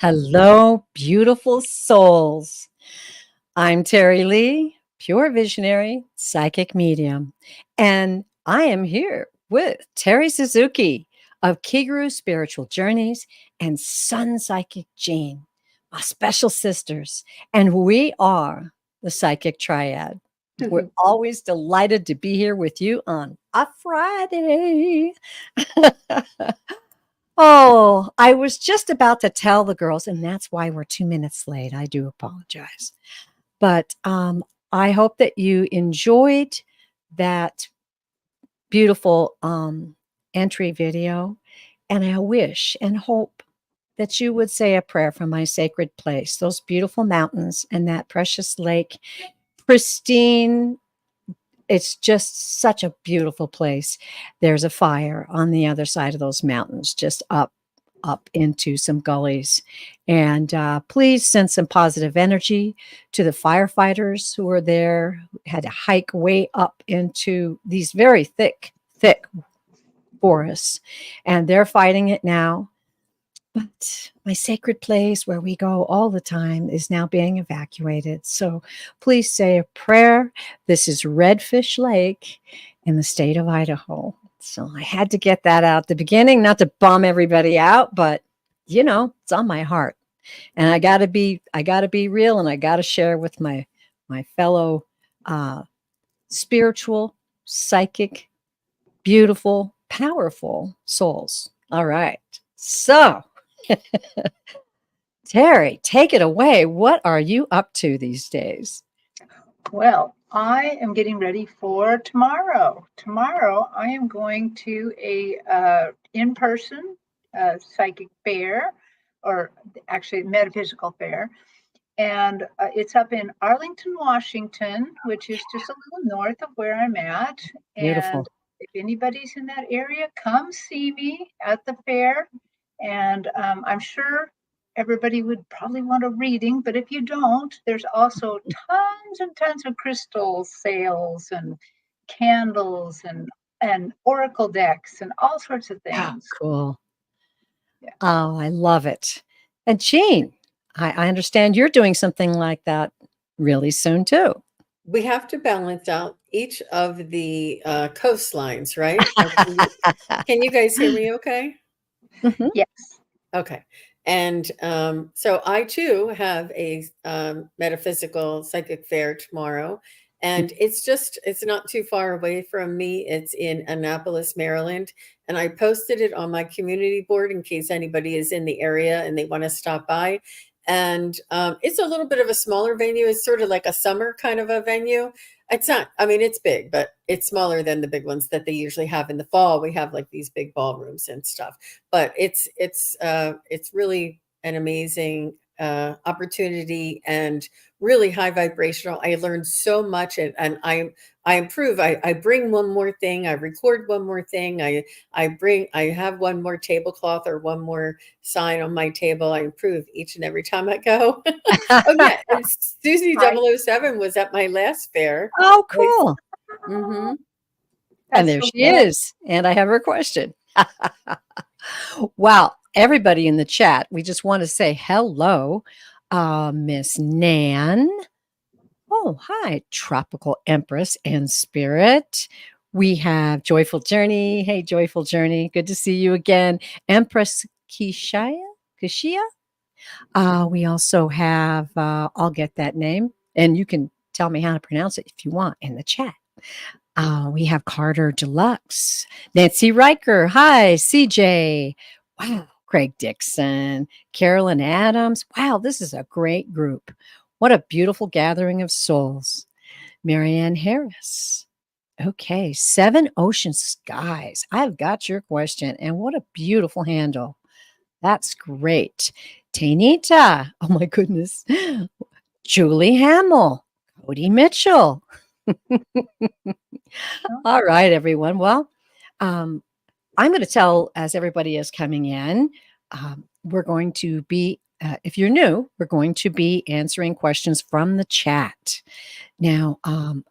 Hello, beautiful souls. I'm Terri Lee, pure visionary, psychic medium, and I am here with Terri Suzuki of Kigaru Spiritual Journeys and SunPsychic Jean, my special sisters, and we are the Psychic Triad. We're always delighted to be here with you on a Friday. Oh, I was just about to tell the girls, and that's why we're 2 minutes late. I do apologize. But I hope that you enjoyed that beautiful entry video. And I wish and hope that you would say a prayer for my sacred place, those beautiful mountains and that precious lake, pristine. It's just such a beautiful place. There's a fire on the other side of those mountains, just up into some gullies. And please send some positive energy to the firefighters who are there, who had to hike way up into these very thick forests. And they're fighting it now. But my sacred place where we go all the time is now being evacuated. So please say a prayer. This is Redfish Lake in the state of Idaho. So I had to get that out at the beginning, not to bum everybody out, but it's on my heart. And I gotta be real, and I gotta share with my fellow spiritual, psychic, beautiful, powerful souls. All right. So Terri, take it away. What are you up to these days? Well, I am getting ready for tomorrow. Tomorrow, I am going to a in-person psychic fair, or actually metaphysical fair. And it's up in Arlington, Washington, which is just a little north of where I'm at. Beautiful. And if anybody's in that area, come see me at the fair. And I'm sure everybody would probably want a reading, but if you don't, there's also tons and tons of crystal sales and candles and oracle decks and all sorts of things. Oh, cool. Yeah. Oh, I love it. And Jean, I understand you're doing something like that really soon too. We have to balance out each of the coastlines, right? Can you guys hear me okay? Mm-hmm. Yes. Okay. And so I too have a metaphysical psychic fair tomorrow. And it's not too far away from me. It's in Annapolis, Maryland. And I posted it on my community board in case anybody is in the area and they want to stop by. And it's a little bit of a smaller venue. It's sort of like a summer kind of a venue. It's not, it's big, but it's smaller than the big ones that they usually have in the fall. We have like these big ballrooms and stuff, but it's really an amazing opportunity and really high vibrational. I learned so much, and I improve. I bring one more thing. I record one more thing. I have one more tablecloth or one more sign on my table. I improve each and every time I go. Oh yeah, and Susie 007 was at my last fair. Oh, cool. Mm-hmm. And there she is. And I have her question. Wow. Everybody in the chat, we just want to say hello. Miss Nan. Oh, hi. Tropical Empress and Spirit. We have Joyful Journey. Hey, Joyful Journey. Good to see you again. Empress Kishia. We also have, I'll get that name, and you can tell me how to pronounce it if you want in the chat. We have Carter Deluxe. Nancy Riker. Hi, CJ. Wow. Craig Dixon, Carolyn Adams. Wow, this is a great group. What a beautiful gathering of souls. Marianne Harris. Okay, 7 Ocean Skies. I've got your question, and what a beautiful handle. That's great. Tainita. Oh, my goodness. Julie Hamill. Cody Mitchell. All right, everyone. Well, I'm going to tell, as everybody is coming in, we're going to be, if you're new, we're going to be answering questions from the chat. Now,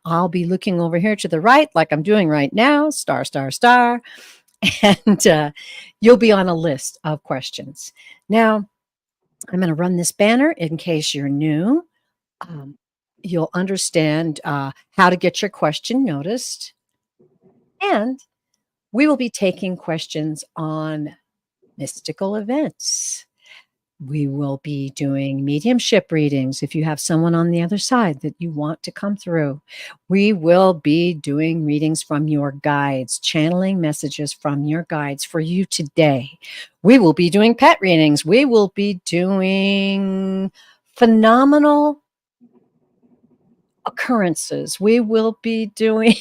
I'll be looking over here to the right, like I'm doing right now, star, star, star, and you'll be on a list of questions. Now, I'm going to run this banner in case you're new. Um, you'll understand how to get your question noticed. And we will be taking questions on mystical events. We will be doing mediumship readings if you have someone on the other side that you want to come through. We will be doing readings from your guides, channeling messages from your guides for you today. We will be doing pet readings. We will be doing phenomenal occurrences. We will be doing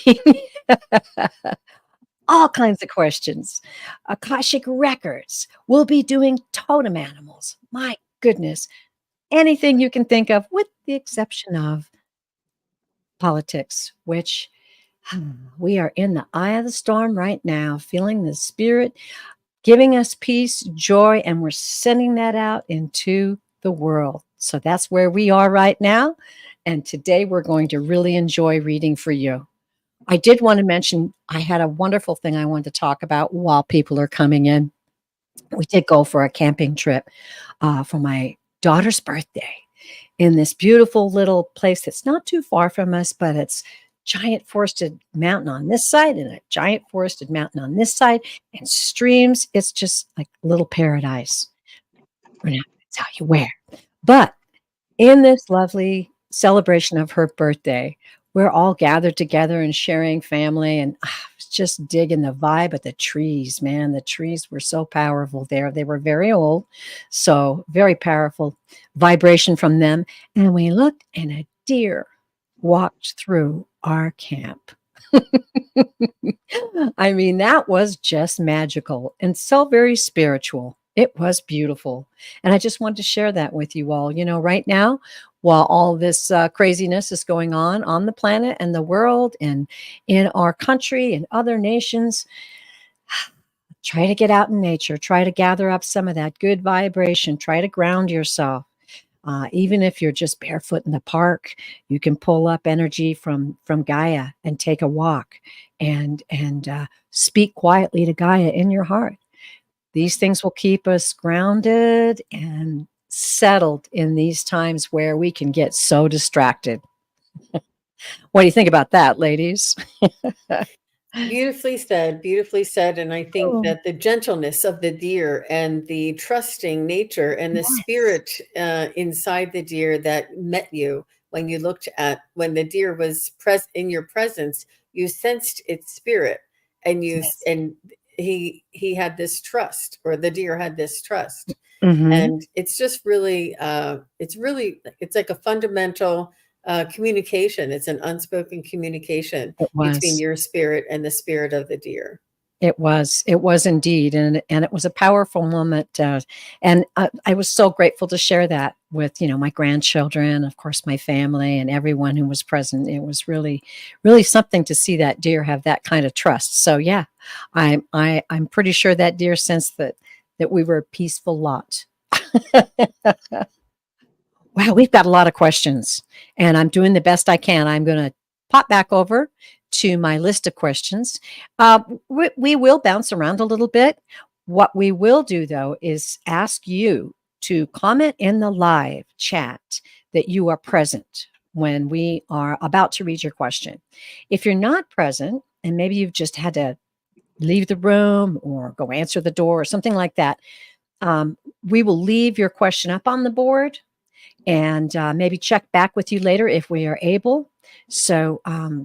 all kinds of questions. Akashic records. We'll be doing totem animals. My goodness. Anything you can think of, with the exception of politics, which we are in the eye of the storm right now, feeling the spirit giving us peace, joy, and we're sending that out into the world. So that's where we are right now. And today we're going to really enjoy reading for you. I did want to mention I had a wonderful thing I wanted to talk about while people are coming in. We did go for a camping trip for my daughter's birthday in this beautiful little place that's not too far from us, but it's giant forested mountain on this side and a giant forested mountain on this side and streams. It's just like a little paradise. We're not going to tell you where. But in this lovely celebration of her birthday, we're all gathered together and sharing family. And I was just digging the vibe of the trees, man. The trees were so powerful there. They were very old, so very powerful vibration from them. And we looked, and a deer walked through our camp. I mean, that was just magical and so very spiritual. It was beautiful. And I just wanted to share that with you all. You know, right now, while all this craziness is going on the planet and the world and in our country and other nations, try to get out in nature. Try to gather up some of that good vibration. Try to ground yourself. Even if you're just barefoot in the park, you can pull up energy from Gaia and take a walk and speak quietly to Gaia in your heart. These things will keep us grounded and settled in these times where we can get so distracted. What do you think about that, ladies? Beautifully said, beautifully said. And I think Oh, that the gentleness of the deer and the trusting nature and the yes. spirit inside the deer that met you when you looked at, when the deer was in your presence, you sensed its spirit, and Yes. and he had this trust, or the deer had this trust. Mhm. And it's just really, it's like a fundamental communication. It's an unspoken communication It between was. your spirit and the spirit of the deer. It was. It was indeed, and it was a powerful moment, and I was so grateful to share that with, my grandchildren, of course, my family, and everyone who was present. It was really, really something to see that deer have that kind of trust. So yeah, I'm pretty sure that deer sensed that we were a peaceful lot. Wow, we've got a lot of questions, and I'm doing the best I can. I'm going to pop back over to my list of questions. We will bounce around a little bit. What we will do, though, is ask you to comment in the live chat that you are present when we are about to read your question. If you're not present, and maybe you've just had to leave the room or go answer the door or something like that, we will leave your question up on the board and maybe check back with you later if we are able. So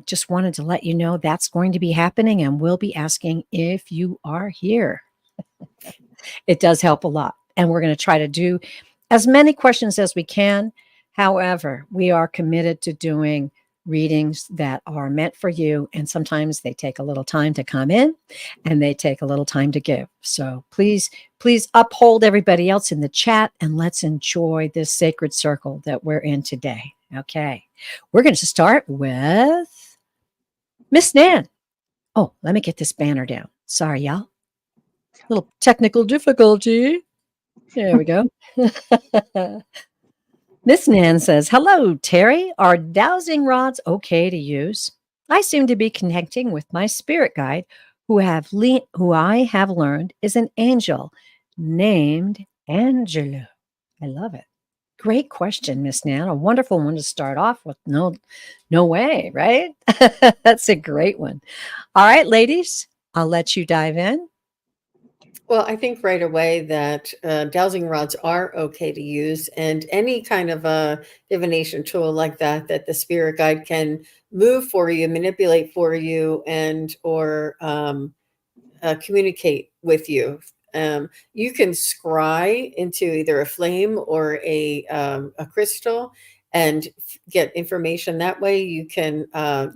just wanted to let you know that's going to be happening, and we'll be asking if you are here. It does help a lot. And we're going to try to do as many questions as we can. However, we are committed to doing readings that are meant for you. And sometimes they take a little time to come in and they take a little time to give. So please, please uphold everybody else in the chat and let's enjoy this sacred circle that we're in today. Okay. We're going to start with Miss Nan. Oh, let me get this banner down. Sorry, y'all. Little technical difficulty. There we go. Miss Nan says, "Hello, Terri. Are dowsing rods okay to use? I seem to be connecting with my spirit guide, who I have learned is an angel named Angelo." I love it. Great question, Miss Nan. A wonderful one to start off with. No way, right? That's a great one. All right, ladies, I'll let you dive in. Well, I think right away that dowsing rods are okay to use, and any kind of a divination tool like that, that the spirit guide can move for you, manipulate for you, and or communicate with you. You can scry into either a flame or a crystal and get information that way. You can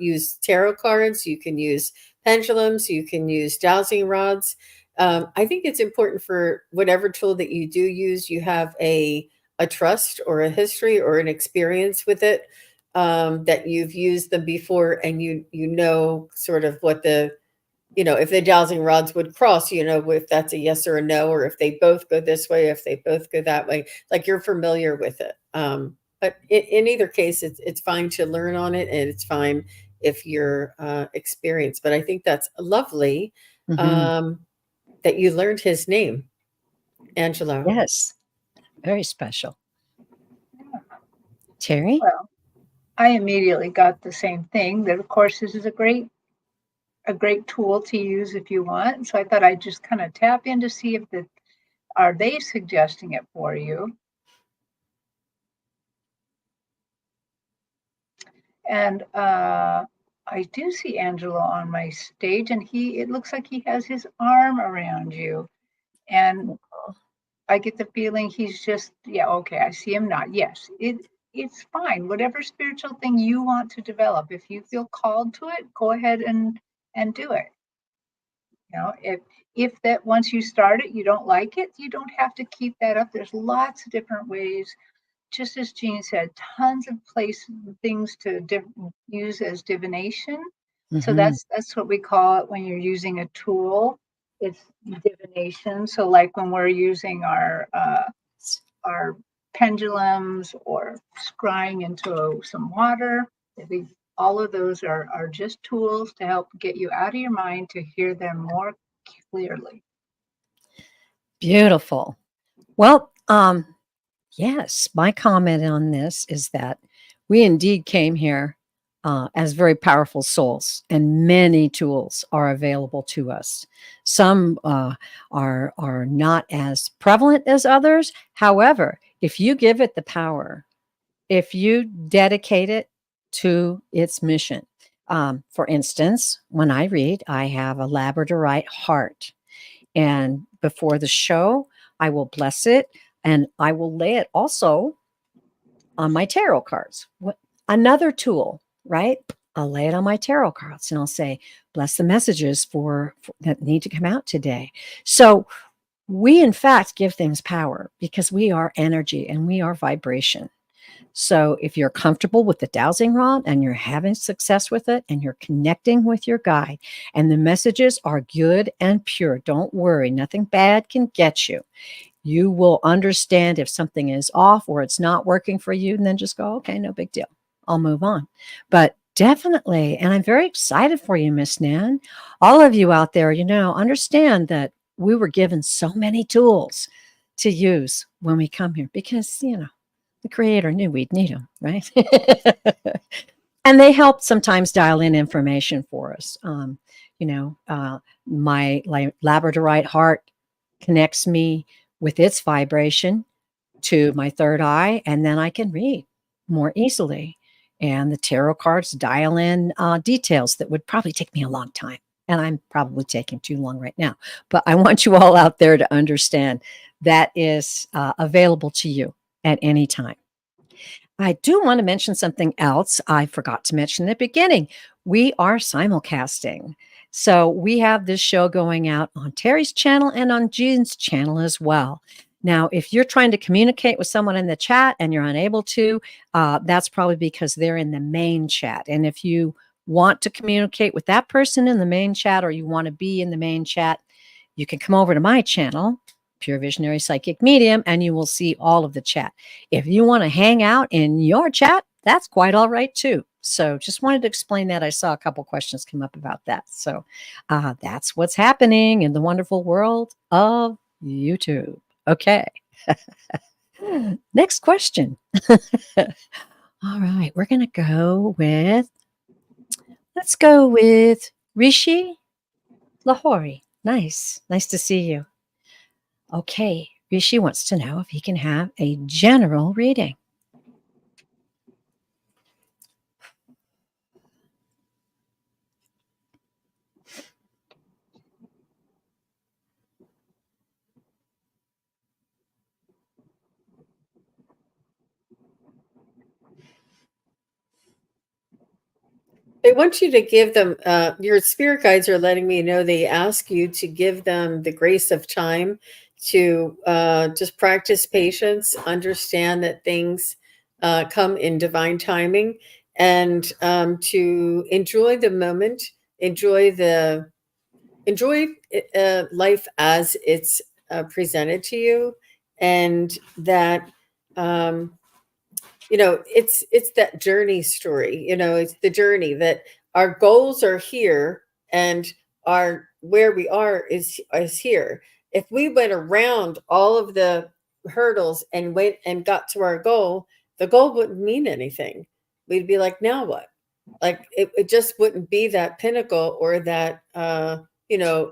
use tarot cards, you can use pendulums, you can use dowsing rods. I think it's important for whatever tool that you do use, you have a trust or a history or an experience with it, that you've used them before, and you know sort of what the, if the dowsing rods would cross, if that's a yes or a no, or if they both go this way, if they both go that way, like you're familiar with it. But in either case, it's fine to learn on it, and it's fine if you're experienced. But I think that's lovely, Mhm. that you learned his name, Angelo. Yes, very special. Terry? Well, I immediately got the same thing, that of course this is a great tool to use if you want. So I thought I'd just kind of tap in to see if are they suggesting it for you. And I do see Angelo on my stage, and it looks like he has his arm around you. And I get the feeling he's just, yeah, okay, I see him not. Yes, it's fine. Whatever spiritual thing you want to develop, if you feel called to it, go ahead and do it. If that once you start it, you don't like it, you don't have to keep that up. There's lots of different ways. Just as Jean said, tons of things to use as divination. So Mhm. that's what we call it when you're using a tool. It's divination. So like when we're using our pendulums or scrying into some water, all of those are just tools to help get you out of your mind to hear them more clearly. Beautiful. Well, yes, my comment on this is that we indeed came here as very powerful souls, and many tools are available to us. Some are not as prevalent as others. However, if you give it the power, if you dedicate it to its mission, for instance, when I read, I have a labradorite heart. And before the show, I will bless it, and I will lay it also on my tarot cards. Another tool, right? I'll lay it on my tarot cards and I'll say, bless the messages for that need to come out today. So we, in fact, give things power because we are energy and we are vibration. So if you're comfortable with the dowsing rod and you're having success with it and you're connecting with your guide and the messages are good and pure, don't worry, nothing bad can get you. You will understand if something is off or it's not working for you, and then just go, okay, no big deal. I'll move on. But definitely, and I'm very excited for you, Miss Nan. All of you out there, understand that we were given so many tools to use when we come here because, the creator knew we'd need them, right? And they help sometimes dial in information for us. My labradorite heart connects me with its vibration to my third eye, and then I can read more easily. And the tarot cards dial in details that would probably take me a long time. And I'm probably taking too long right now. But I want you all out there to understand that is available to you at any time. I do want to mention something else I forgot to mention in the beginning. We are simulcasting. So we have this show going out on Terri's channel and on Jean's channel as well. Now, if you're trying to communicate with someone in the chat and you're unable to, that's probably because they're in the main chat. And if you want to communicate with that person in the main chat, or you want to be in the main chat, you can come over to my channel, Pure Visionary Psychic Medium, and you will see all of the chat. If you want to hang out in your chat, that's quite all right too. So just wanted to explain that. I saw a couple questions come up about that. So that's what's happening in the wonderful world of YouTube. Okay. Next question. All right, we're going to let's go with Rishi Lahori. Nice to see you. Okay, Rishi wants to know if he can have a general reading. They want you to give them, your spirit guides are letting me know they ask you to give them the grace of time to just practice patience, understand that things come in divine timing, and to enjoy the moment, enjoy life as it's presented to you, and that it's that journey story. It's the journey, that our goals are here, and our where we are is here. If we went around all of the hurdles and went and got to our goal, the goal wouldn't mean anything. We'd be like, now what? Like it just wouldn't be that pinnacle or that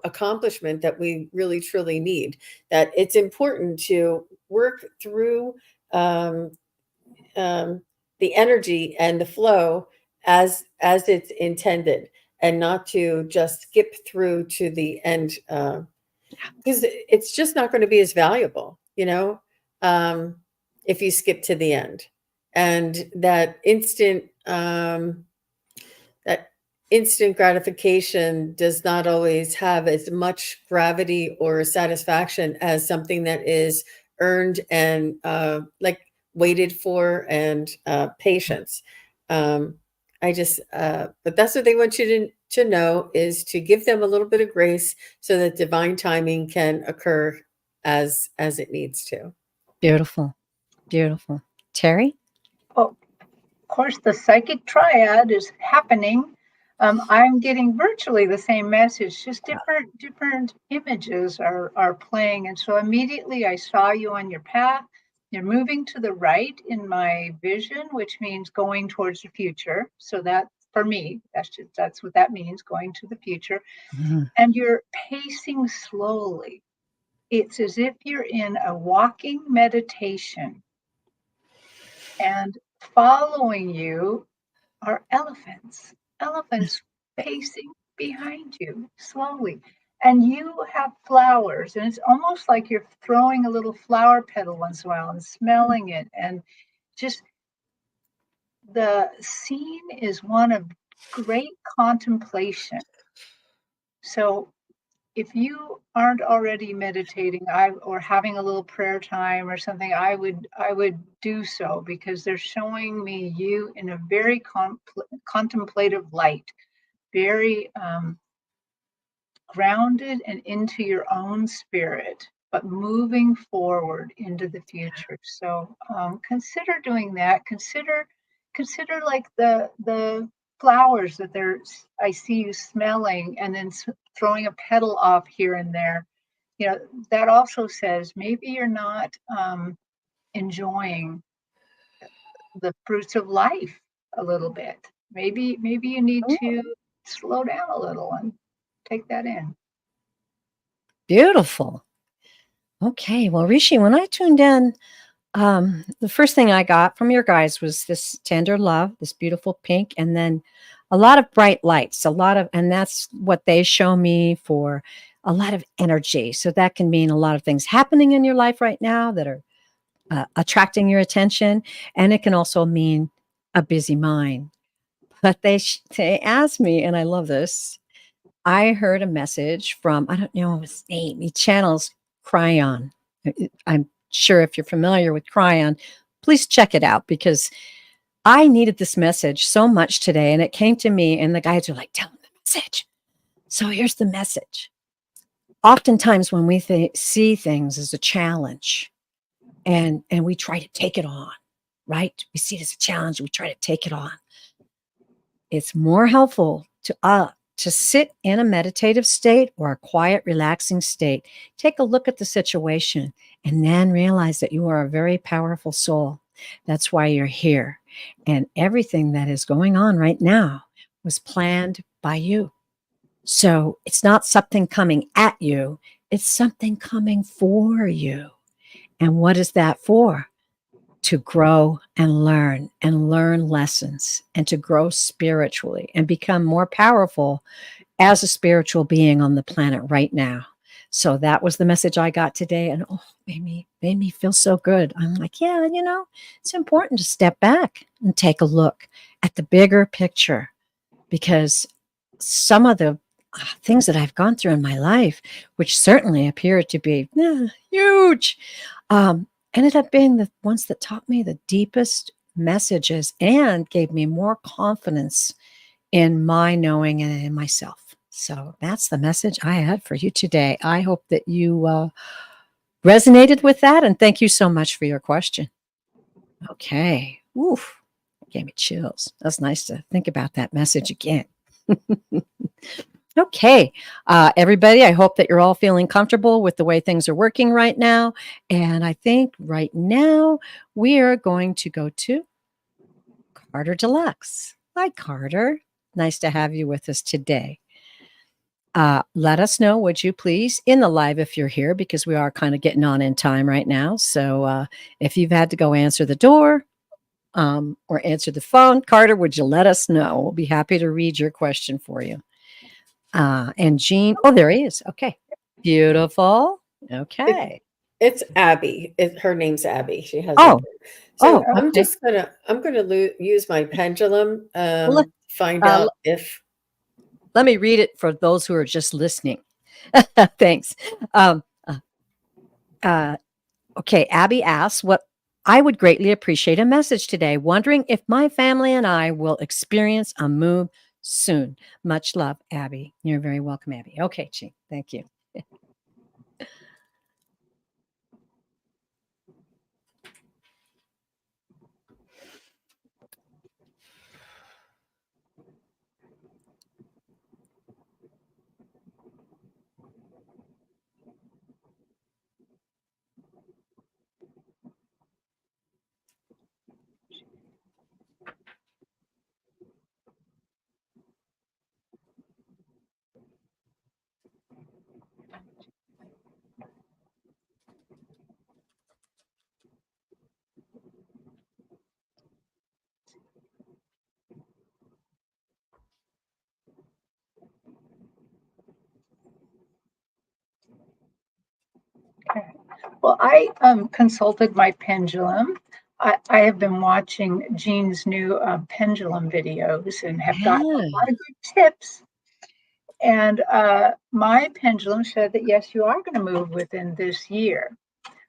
accomplishment that we really truly need. That it's important to work through um, the energy and the flow as it's intended, and not to just skip through to the end, because it's just not going to be as valuable, if you skip to the end. And that instant gratification does not always have as much gravity or satisfaction as something that is earned and like waited for, and patience. But that's what they want you to know, is to give them a little bit of grace so that divine timing can occur as it needs to. Beautiful. Terri? Well, of course, the psychic triad is happening. I'm getting virtually the same message, just different images are playing. And so immediately I saw you on your path. You're moving to the right in my vision, which means going towards the future. So that, for me, that's what that means, going to the future. And you're pacing slowly. It's as if you're in a walking meditation, and following you are elephants pacing behind you slowly. And you have flowers, and it's almost like you're throwing a little flower petal once in a while and smelling it. And just the scene is one of great contemplation. So if you aren't already meditating, or having a little prayer time or something, I would do so, because they're showing me you in a very contemplative light, very grounded and into your own spirit, but moving forward into the future. So consider doing that. Consider like the flowers that I see you smelling, and then throwing a petal off here and there. That also says maybe you're not enjoying the fruits of life a little bit. Maybe you need to slow down a little and take that in. Beautiful. Okay, well, Rishi, when I tuned in, the first thing I got from your guys was this tender love, this beautiful pink, and then a lot of bright lights, and that's what they show me for a lot of energy. So that can mean a lot of things happening in your life right now that are attracting your attention, and it can also mean a busy mind. But they asked me, and I love this. I heard a message from, I don't know his name. He channels Cryon. I'm sure if you're familiar with Cryon, please check it out, because I needed this message so much today, and it came to me, and the guys are like, tell them the message. So here's the message. Oftentimes when we see things as a challenge, and we try to take it on, right? We see it as a challenge, we try to take it on. It's more helpful to sit in a meditative state or a quiet, relaxing state. Take a look at the situation and then realize that you are a very powerful soul. That's why you're here. And everything that is going on right now was planned by you. So it's not something coming at you, it's something coming for you. And what is that for? To grow and learn lessons and to grow spiritually and become more powerful as a spiritual being on the planet right now. So that was the message I got today. And made me feel so good. I'm like, yeah, it's important to step back and take a look at the bigger picture, because some of the things that I've gone through in my life, which certainly appear to be huge, ended up being the ones that taught me the deepest messages and gave me more confidence in my knowing and in myself. So that's the message I had for you today. I hope that you resonated with that, and thank you so much for your question. Okay. Oof. Gave me chills. That's nice to think about that message again. Okay, everybody, I hope that you're all feeling comfortable with the way things are working right now. And I think right now we are going to go to Carter Deluxe. Hi, Carter. Nice to have you with us today. Let us know, would you please, in the live if you're here, because we are kind of getting on in time right now. So if you've had to go answer the door or answer the phone, Carter, would you let us know? We'll be happy to read your question for you. And Jean, oh, there he is. Okay. Beautiful. Okay. It's Abby. Her name's Abby. She has So I'm okay. just gonna use my pendulum. Find uh, out if. Let me read it for those who are just listening. Thanks. Okay. Abby asks, what I would greatly appreciate a message today, wondering if my family and I will experience a move soon. Much love, Abby. You're very welcome, Abby. Okay, Jean. Thank you. Okay. Well, I consulted my pendulum. I have been watching Jean's new pendulum videos and have gotten a lot of good tips. And my pendulum said that, yes, you are going to move within this year.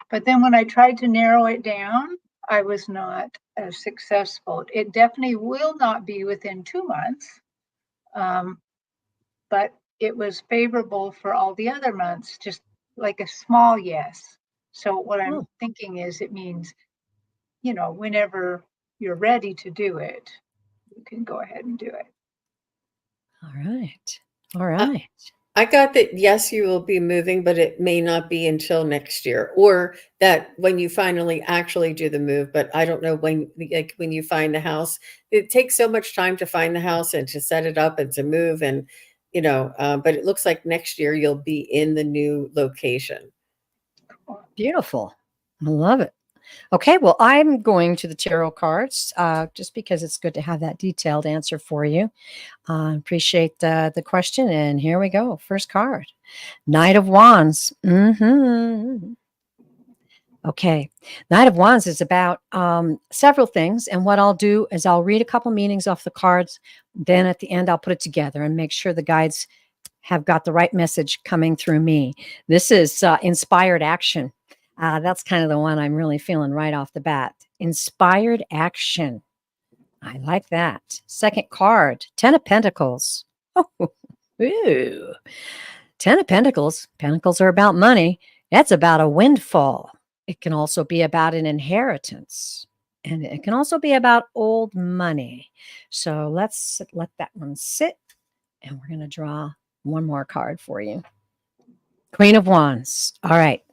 But then when I tried to narrow it down, I was not as successful. It definitely will not be within 2 months, but it was favorable for all the other months, just like a small yes. So what I'm thinking is it means, whenever you're ready to do it, you can go ahead and do it. All right. All right. I got that, yes, you will be moving, but it may not be until next year, or that when you finally actually do the move. But I don't know when you find the house. It takes so much time to find the house and to set it up and to move, and but it looks like next year you'll be in the new location. Beautiful. I love it. Okay, well, I'm going to the tarot cards just because it's good to have that detailed answer for you. Appreciate the question. And here we go. First card, Knight of Wands. Okay, Knight of Wands is about several things. And what I'll do is I'll read a couple meanings off the cards. Then at the end, I'll put it together and make sure the guides have got the right message coming through me. This is inspired action. That's kind of the one I'm really feeling right off the bat. Inspired action. I like that. Second card, 10 of Pentacles. Oh, ooh. 10 of Pentacles. Pentacles are about money. That's about a windfall. It can also be about an inheritance. And it can also be about old money. So let's let that one sit And we're going to draw one more card for you. Queen of Wands. All right.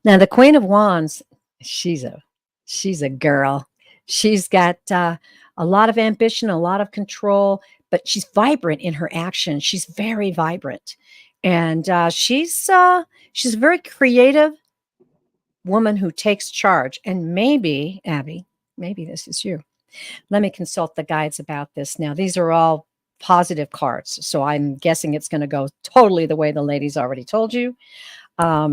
Now the Queen of Wands, she's a girl. She's got a lot of ambition, a lot of control, but she's vibrant in her action. She's very vibrant, and she's a very creative woman who takes charge. And maybe, Abby, maybe this is you. Let me consult the guides about this now. These are all positive cards, so I'm guessing it's going to go totally the way the ladies already told you. A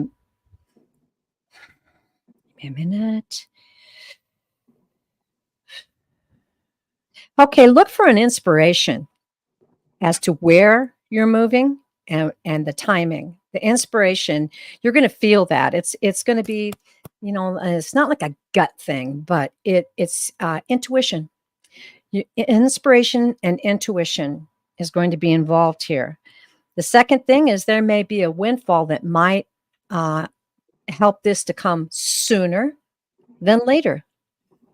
minute. Okay, look for an inspiration as to where you're moving and the timing. The inspiration, you're going to feel that. It's going to be, it's not like a gut thing, but it's intuition. Inspiration and intuition is going to be involved here. The second thing is there may be a windfall that might help this to come sooner than later.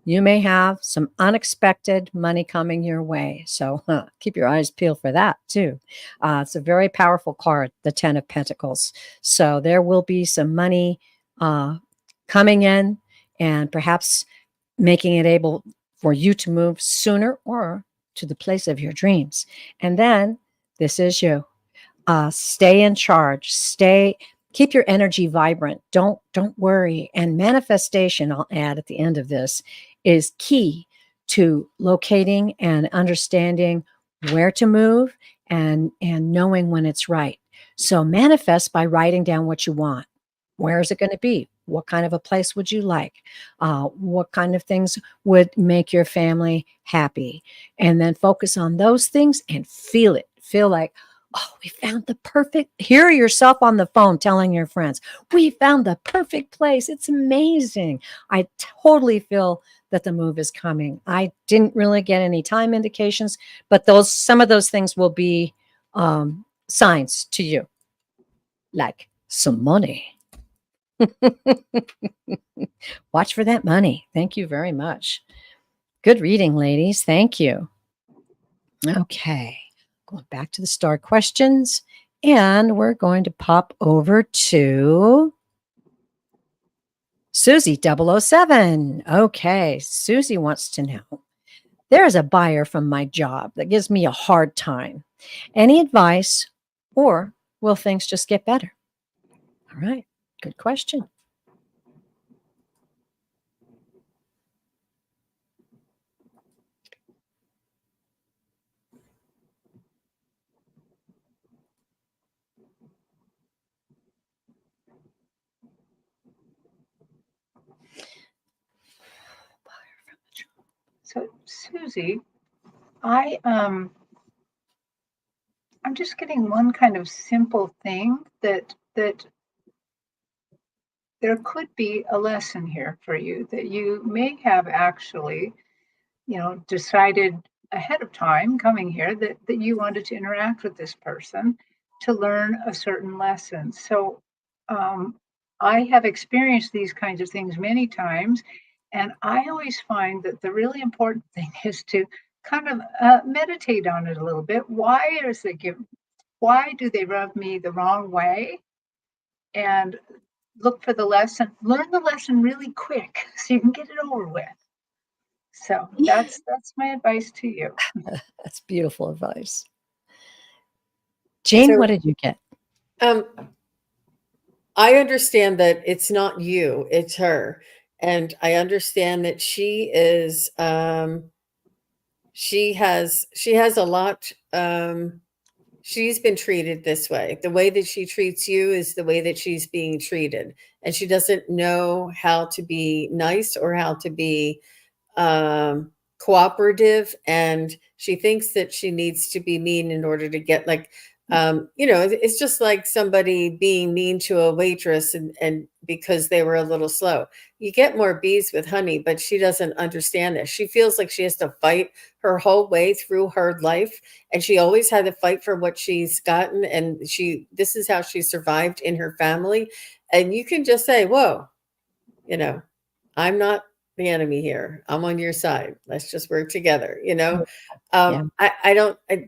You may have some unexpected money coming your way. So keep your eyes peeled for that too. It's a very powerful card, the 10 of Pentacles. So there will be some money coming in and perhaps making it able for you to move sooner or to the place of your dreams. And then this is you. Stay in charge. Keep your energy vibrant. Don't worry. And manifestation, I'll add at the end of this, is key to locating and understanding where to move and knowing when it's right. So manifest by writing down what you want. Where is it going to be? What kind of a place would you like? What kind of things would make your family happy? And then focus on those things and feel it. Feel like, oh, we found the perfect, hear yourself on the phone telling your friends, we found the perfect place. It's amazing. I totally feel that the move is coming. I didn't really get any time indications, but some of those things will be signs to you, like some money. Watch for that money. Thank you very much. Good reading, ladies. Thank you. Okay. Going back to the star questions, and we're going to pop over to Susie 007. Okay, Susie wants to know, there's a buyer from my job that gives me a hard time. Any advice, or will things just get better? All right, good question. So Susie, I'm just getting one kind of simple thing that there could be a lesson here for you that you may have actually, decided ahead of time coming here that you wanted to interact with this person to learn a certain lesson. So I have experienced these kinds of things many times, and I always find that the really important thing is to kind of meditate on it a little bit. Why do they rub me the wrong way? And look for the lesson, learn the lesson really quick so you can get it over with. So that's my advice to you. That's beautiful advice. Jane, what did you get? I understand that it's not you, it's her. And I understand that she is she has a lot she's been treated this way. The way that she treats you is the way that she's being treated. And she doesn't know how to be nice or how to be cooperative. And she thinks that she needs to be mean in order to get it's just like somebody being mean to a waitress and because they were a little slow. You get more bees with honey, but she doesn't understand this. She feels like she has to fight her whole way through her life. And she always had to fight for what she's gotten. And this is how she survived in her family. And you can just say, whoa, I'm not, the enemy here. I'm on your side. Let's just work together, you know? Yeah.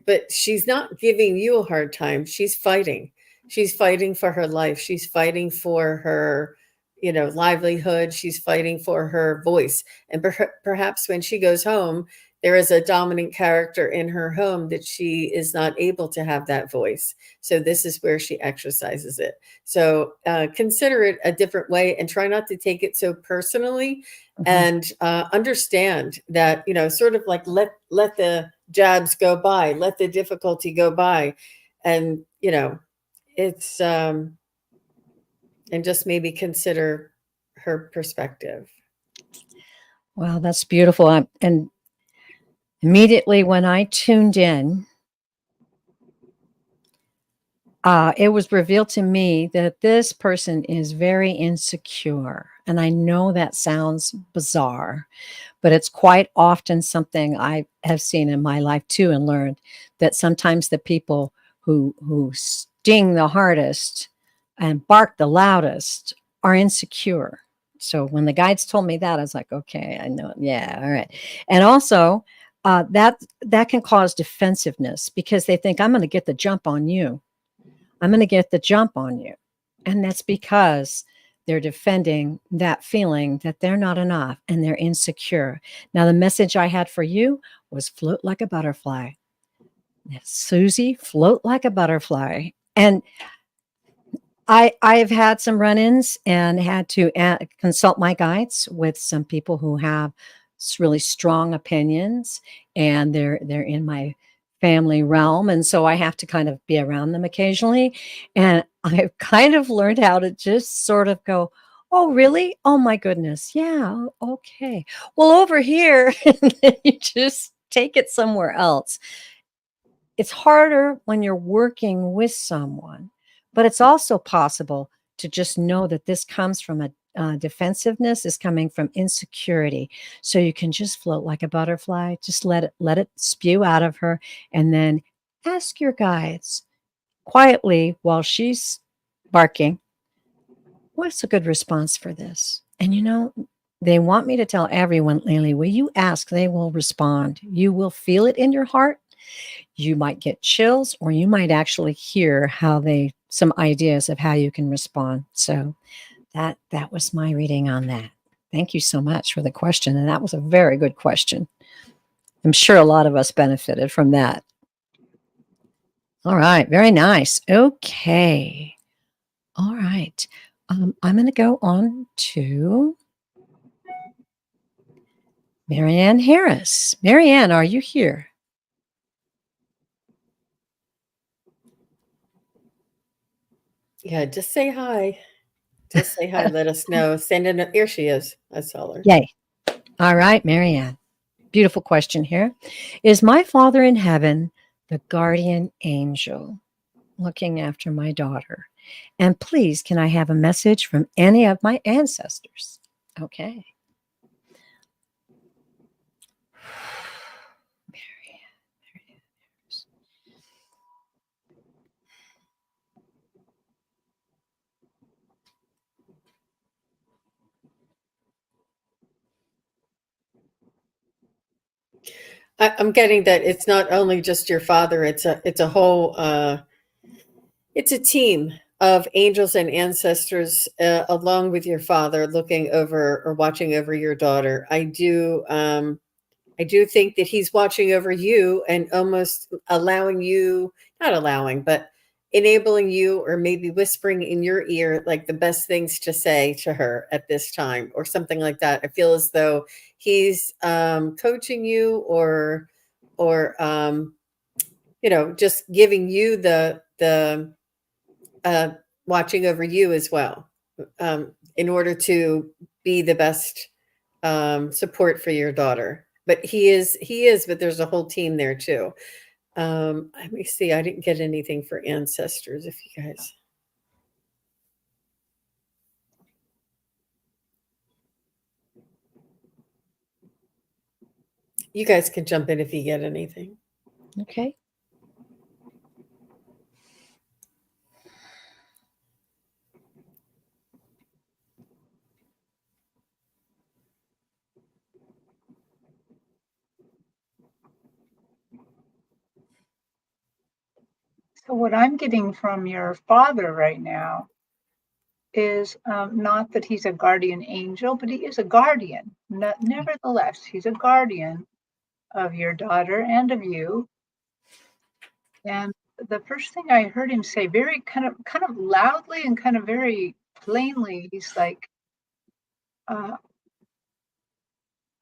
But she's not giving you a hard time. She's fighting. She's fighting for her life. She's fighting for her, you know, livelihood. She's fighting for her voice. And perhaps when she goes home, there is a dominant character in her home that she is not able to have that voice. So this is where she exercises it. So consider it a different way and try not to take it so personally. And understand that, you know, sort of like let the jabs go by, let the difficulty go by. And, you know, it's and just maybe consider her perspective. Wow, that's beautiful. And immediately when I tuned in, it was revealed to me that this person is very insecure. And I know that sounds bizarre, but it's quite often something I have seen in my life too, and learned that sometimes the people who sting the hardest and bark the loudest are insecure. So when the guides told me that, I was like, okay, I know. Yeah, all right. And also, that can cause defensiveness because they think I'm going to get the jump on you. I'm going to get the jump on you. And that's because they're defending that feeling that they're not enough and they're insecure. Now, the message I had for you was float like a butterfly. Susie, float like a butterfly. And I've had some run-ins and had to consult my guides with some people who have really strong opinions, and they're in my family realm, and so I have to kind of be around them occasionally. And I've kind of learned how to just sort of go, "Oh, really? Oh my goodness, yeah, okay. Well, over here," and then you just take it somewhere else. It's harder when you're working with someone, but it's also possible to just know that this comes from a defensiveness is coming from insecurity. So you can just float like a butterfly, just let it spew out of her, and then ask your guides quietly while she's barking, what's a good response for this? And you know, they want me to tell everyone, Lily, will you ask? They will respond. You will feel it in your heart. You might get chills, or you might actually hear how some ideas of how you can respond. So that was my reading on that. Thank you so much for the question. And that was a very good question. I'm sure a lot of us benefited from that. All right. Very nice. Okay. All right. I'm going to go on to Marianne Harris. Marianne, are you here? Yeah, just say hi. Just say hi. Let us know. Send in. Here she is. I saw her. Yay. All right, Marianne. Beautiful question here. Is my father in heaven the guardian angel looking after my daughter? And please, can I have a message from any of my ancestors? Okay. I'm getting that it's not only just your father. It's a whole. It's a team of angels and ancestors, along with your father, looking over or watching over your daughter. I do think that he's watching over you and almost allowing you, not allowing, but enabling you, or maybe whispering in your ear, like the best things to say to her at this time, or something like that. I feel as though he's coaching you, or you know, just giving you the watching over you as well, in order to be the best support for your daughter. But he is, but there's a whole team there too. Let me see. I didn't get anything for ancestors. If you guys, you guys can jump in if you get anything. Okay. So what I'm getting from your father right now is not that he's a guardian angel, but he is a guardian. Nevertheless, he's a guardian of your daughter and of you. And the first thing I heard him say, very kind of loudly and kind of very plainly, he's like,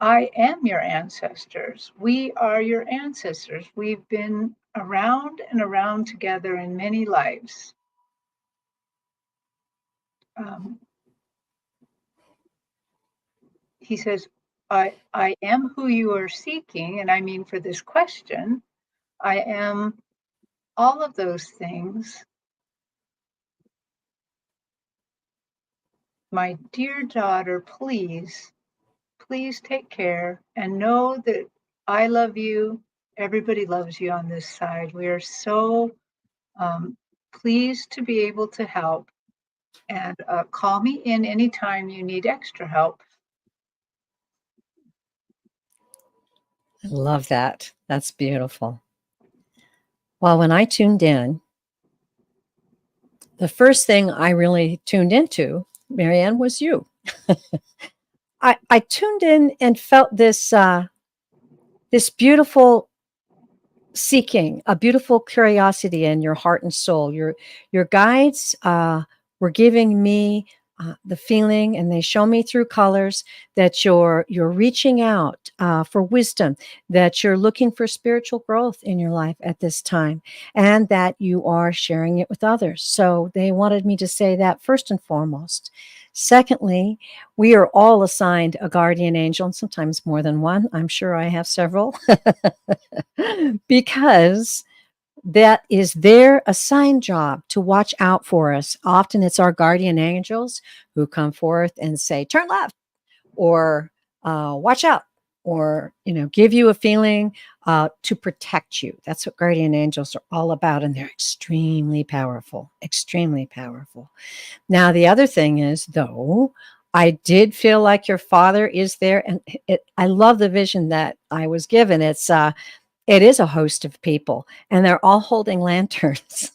I am your ancestors. We are your ancestors. We've been around and around together in many lives. He says, I am who you are seeking. And I mean, for this question, I am all of those things. My dear daughter, please take care and know that I love you. Everybody loves you on this side. We are so pleased to be able to help. And call me in anytime you need extra help. I love that. That's beautiful. Well, when I tuned in, the first thing I really tuned into, Marianne, was you. I tuned in and felt this this beautiful seeking, a beautiful curiosity in your heart and soul. Your guides were giving me the feeling, and they show me through colors that you're reaching out for wisdom, that you're looking for spiritual growth in your life at this time, and that you are sharing it with others. So they wanted me to say that first and foremost. Secondly, we are all assigned a guardian angel, and sometimes more than one. I'm sure I have several, because that is their assigned job to watch out for us. Often it's our guardian angels who come forth and say, turn left, or watch out, or, give you a feeling to protect you. That's what guardian angels are all about. And they're extremely powerful, extremely powerful. Now, the other thing is, though, I did feel like your father is there. And I love the vision that I was given. It is a host of people, and they're all holding lanterns.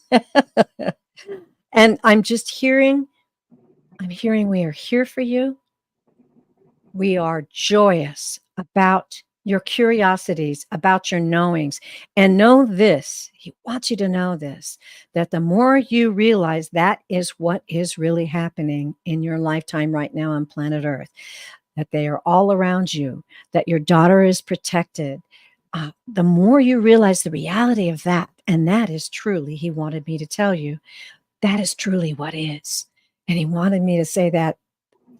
And I'm hearing we are here for you. We are joyous about your curiosities, about your knowings. And know this, he wants you to know this, that the more you realize that is what is really happening in your lifetime right now on planet Earth, that they are all around you, that your daughter is protected, the more you realize the reality of that, and that is truly, he wanted me to tell you, that is truly what is. And he wanted me to say that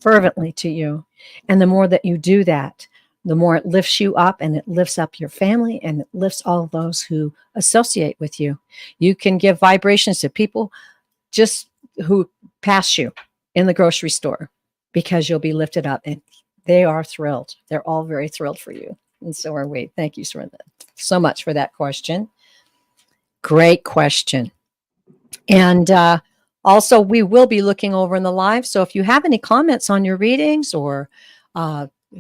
fervently to you. And the more that you do that, the more it lifts you up, and it lifts up your family, and it lifts all those who associate with you. You can give vibrations to people just who pass you in the grocery store, because you'll be lifted up, and they are thrilled. They're all very thrilled for you. And so are we. Thank you so much for that question. Great question. And also, we will be looking over in the live. So if you have any comments on your readings, or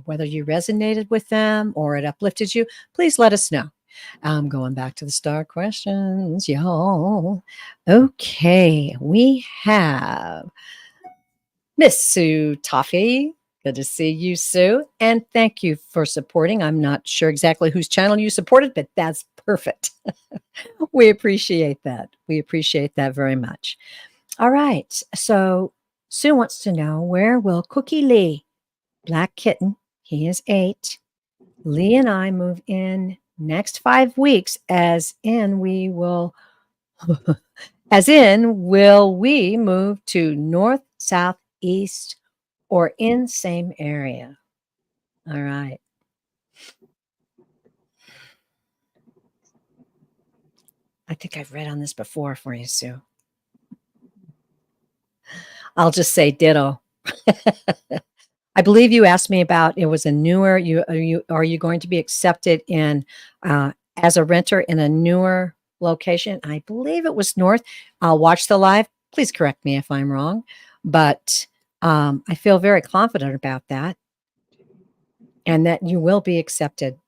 whether you resonated with them or it uplifted you, please let us know. I'm going back to the star questions, y'all. Okay, we have Miss Sue Toffee. Good to see you, Sue. And thank you for supporting. I'm not sure exactly whose channel you supported, but that's perfect. We appreciate that. We appreciate that very much. All right. So Sue wants to know, where will Cookie Lee, Black Kitten, he is 8, Lee and I move in next 5 weeks, as in will we move to north, south, east, or in same area? All right. I think I've read on this before for you, Sue. I'll just say ditto. I believe you asked me about, it was a newer, are you going to be accepted in as a renter in a newer location? I believe it was north. I'll watch the live. Please correct me if I'm wrong, but I feel very confident about that, and that you will be accepted.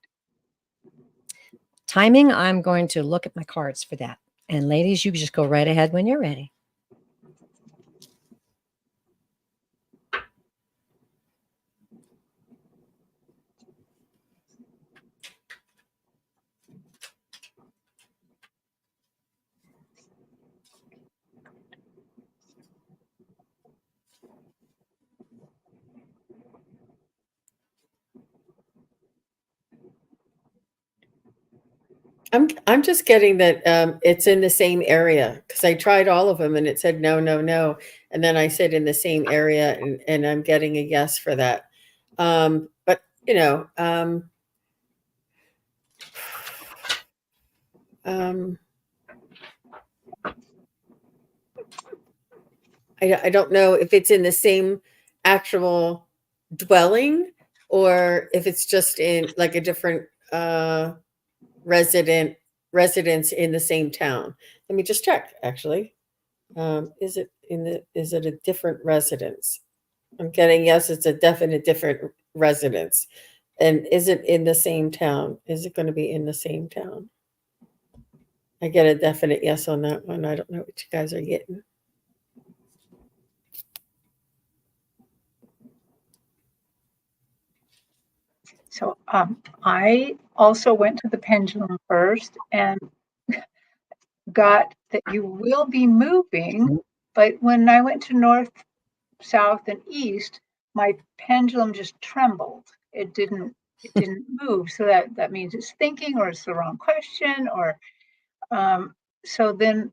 Timing, I'm going to look at my cards for that And ladies, you just go right ahead when you're ready. I'm just getting that it's in the same area, because I tried all of them and it said no, no, no, and then I said in the same area, and I'm getting a yes for that. But you know, I don't know if it's in the same actual dwelling, or if it's just in like a different residence in the same town. Let me just check, actually. Is it a different residence? I'm getting yes, it's a definite different residence. And is it in the same town? Is it going to be in the same town? I get a definite yes on that one. I don't know what you guys are getting. So I also went to the pendulum first and got that you will be moving, but when I went to north, south, and east, my pendulum just trembled. It didn't move. So that means it's thinking, or it's the wrong question, or so then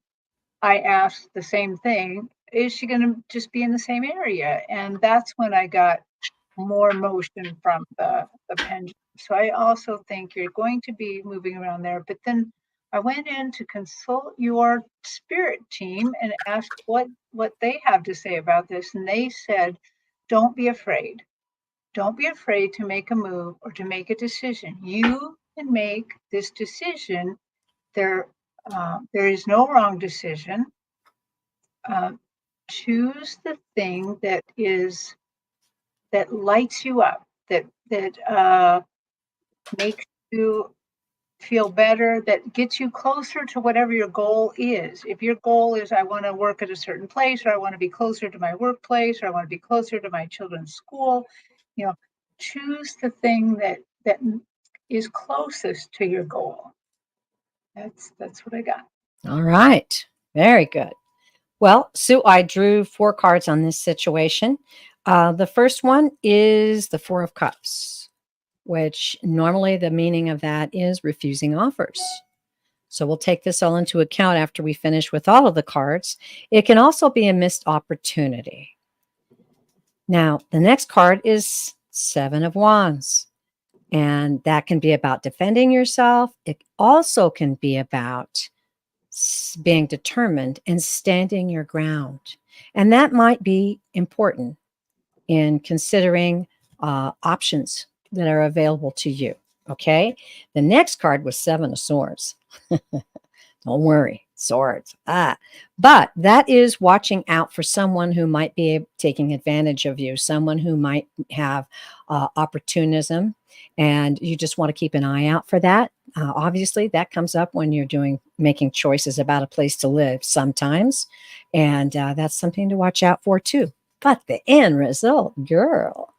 I asked the same thing, is she going to just be in the same area? And that's when I got more motion from the pendulum. So I also think you're going to be moving around there. But then I went in to consult your spirit team and asked what they have to say about this. And they said, don't be afraid. Don't be afraid to make a move or to make a decision. You can make this decision. There is no wrong decision. Choose the thing that lights you up, that makes you feel better, that gets you closer to whatever your goal is. If your goal is, I want to work at a certain place, or I want to be closer to my workplace, or I want to be closer to my children's school, choose the thing that is closest to your goal. That's what I got. All right. Very good. Well, Sue, I drew 4 cards on this situation. The first one is the 4 of Cups, which normally the meaning of that is refusing offers. So we'll take this all into account after we finish with all of the cards. It can also be a missed opportunity. Now, the next card is 7 of Wands, and that can be about defending yourself. It also can be about being determined and standing your ground. And that might be important in considering options that are available to you. Okay. The next card was 7 of Swords. Don't worry, swords. But that is watching out for someone who might be taking advantage of you, someone who might have opportunism, and you just want to keep an eye out for that. Obviously, that comes up when you're making choices about a place to live sometimes, and that's something to watch out for too. But the end result, girl,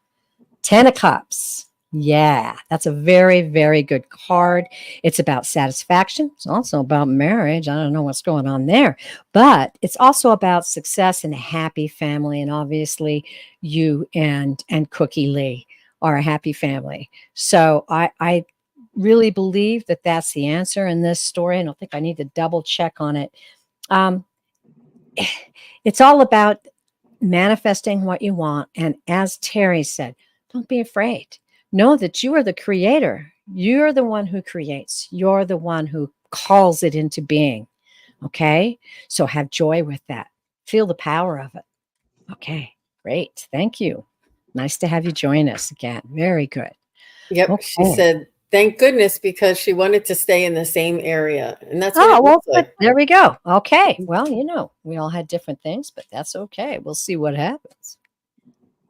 10 of Cups. Yeah, that's a very, very good card. It's about satisfaction. It's also about marriage. I don't know what's going on there, but it's also about success and a happy family. And obviously, you and Cookie Lee are a happy family. So I really believe that that's the answer in this story. I don't think I need to double check on it. It's all about manifesting what you want. And as Terri said, don't be afraid. Know that you are the creator. You're the one who creates. You're the one who calls it into being. Okay. So have joy with that. Feel the power of it. Okay. Great. Thank you. Nice to have you join us again. Very good. Yep. Okay. She said, thank goodness, because she wanted to stay in the same area. And that's what it looks like. There we go. Okay. Well, we all had different things, but that's okay. We'll see what happens.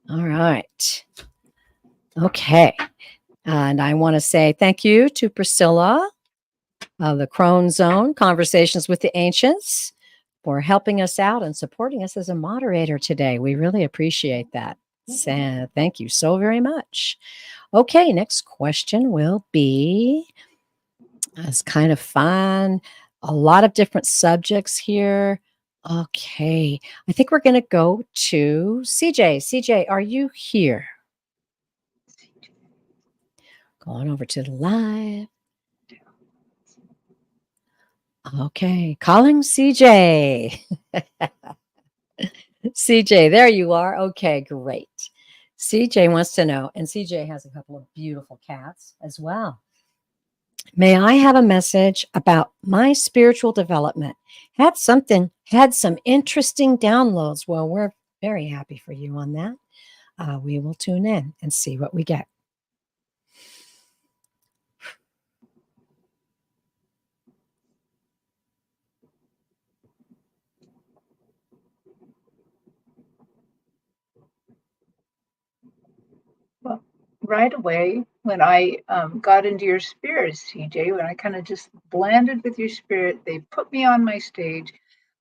All right. Okay. And I want to say thank you to Priscilla the Crone Zone, Conversations with the Ancients, for helping us out and supporting us as a moderator today. We really appreciate that. So, thank you so very much. Okay, next question will be, it's kind of fun. A lot of different subjects here. Okay, I think we're going to go to CJ. CJ, are you here? Going over to the live. Okay, calling CJ. CJ, there you are. Okay, great. CJ wants to know, and CJ has a couple of beautiful cats as well. May I have a message about my spiritual development? Had some interesting downloads. Well, we're very happy for you on that. We will tune in and see what we get. Well, right away, when I got into your spirit, CJ, when I kind of just blended with your spirit, they put me on my stage.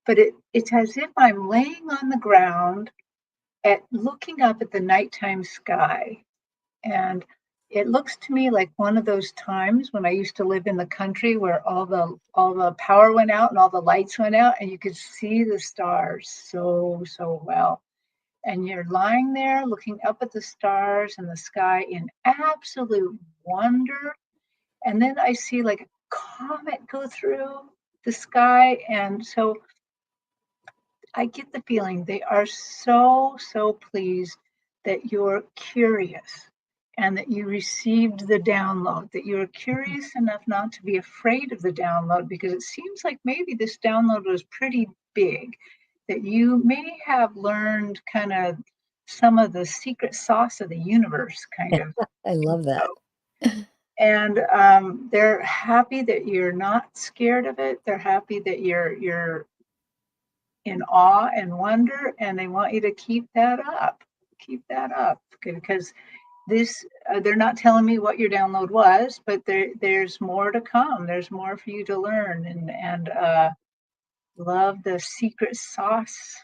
But it's as if I'm laying on the ground looking up at the nighttime sky. And it looks to me like one of those times when I used to live in the country where all the power went out and all the lights went out and you could see the stars so well. And you're lying there looking up at the stars and the sky in absolute wonder. And then I see like a comet go through the sky. And so I get the feeling they are so pleased that you're curious and that you received the download, that you're curious enough not to be afraid of the download, because it seems like maybe this download was pretty big, that you may have learned kind of some of the secret sauce of the universe, kind of. I love that. And they're happy that you're not scared of it. They're happy that you're in awe and wonder, and they want you to keep that up. Keep that up, because this they're not telling me what your download was, but there's more to come. There's more for you to learn, and love the secret sauce.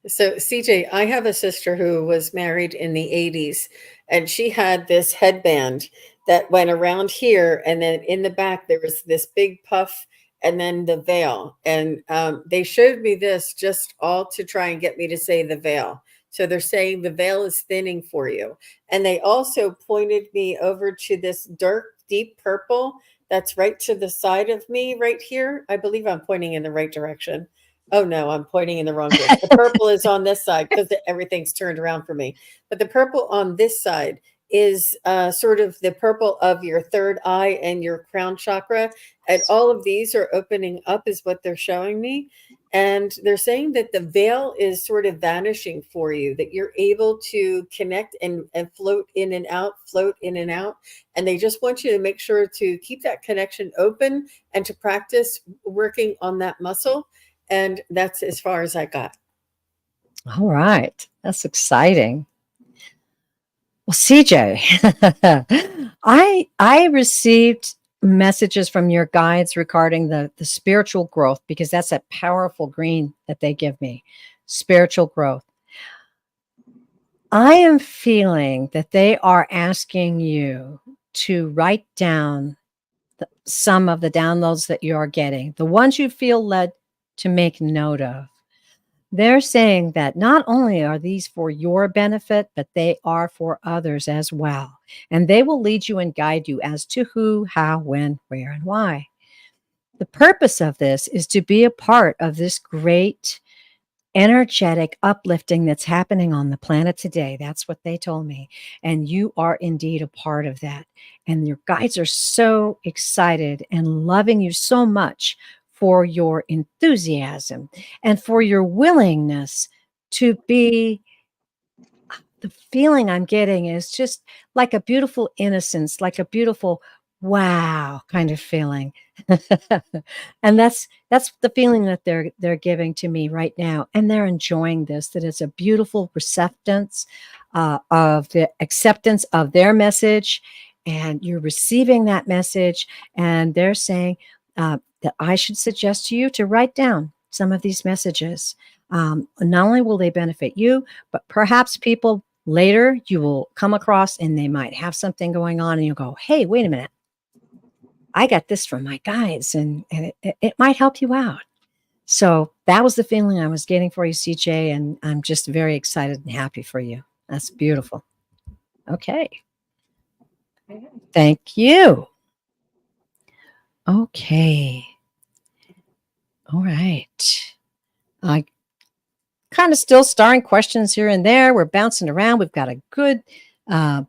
So, CJ, I have a sister who was married in the 80s, and she had this headband that went around here, and then in the back there was this big puff, and then the veil. And they showed me this just all to try and get me to say the veil. So they're saying the veil is thinning for you. And they also pointed me over to this dark, deep purple that's right to the side of me right here. I believe I'm pointing in the right direction. Oh no, I'm pointing in the wrong direction. The purple is on this side because everything's turned around for me. But the purple on this side is sort of the purple of your third eye and your crown chakra. And all of these are opening up is what they're showing me. And they're saying that the veil is sort of vanishing for you, that you're able to connect and float in and out, float in and out. And they just want you to make sure to keep that connection open and to practice working on that muscle. And that's as far as I got. All right. That's exciting. Well, CJ, I received messages from your guides regarding the spiritual growth, because that's a powerful green that they give me. Spiritual growth. I am feeling that they are asking you to write down some of the downloads that you are getting, the ones you feel led to make note of. They're saying that not only are these for your benefit, but they are for others as well. And they will lead you and guide you as to who, how, when, where, and why. The purpose of this is to be a part of this great energetic uplifting that's happening on the planet today. That's what they told me. And you are indeed a part of that. And your guides are so excited and loving you so much for your enthusiasm and for your willingness to be. The feeling I'm getting is just like a beautiful innocence, like a beautiful wow kind of feeling. And that's the feeling that they're giving to me right now. And they're enjoying this, that it's a beautiful receptance of the acceptance of their message and you're receiving that message, and they're saying that I should suggest to you to write down some of these messages. Not only will they benefit you, but perhaps people later you will come across and they might have something going on, and you'll go, hey, wait a minute. I got this from my guides, and it might help you out. So that was the feeling I was getting for you, CJ, and I'm just very excited and happy for you. That's beautiful. Okay. Thank you. Okay. All right. I kind of still starring questions here and there. We're bouncing around. We've got a good uh,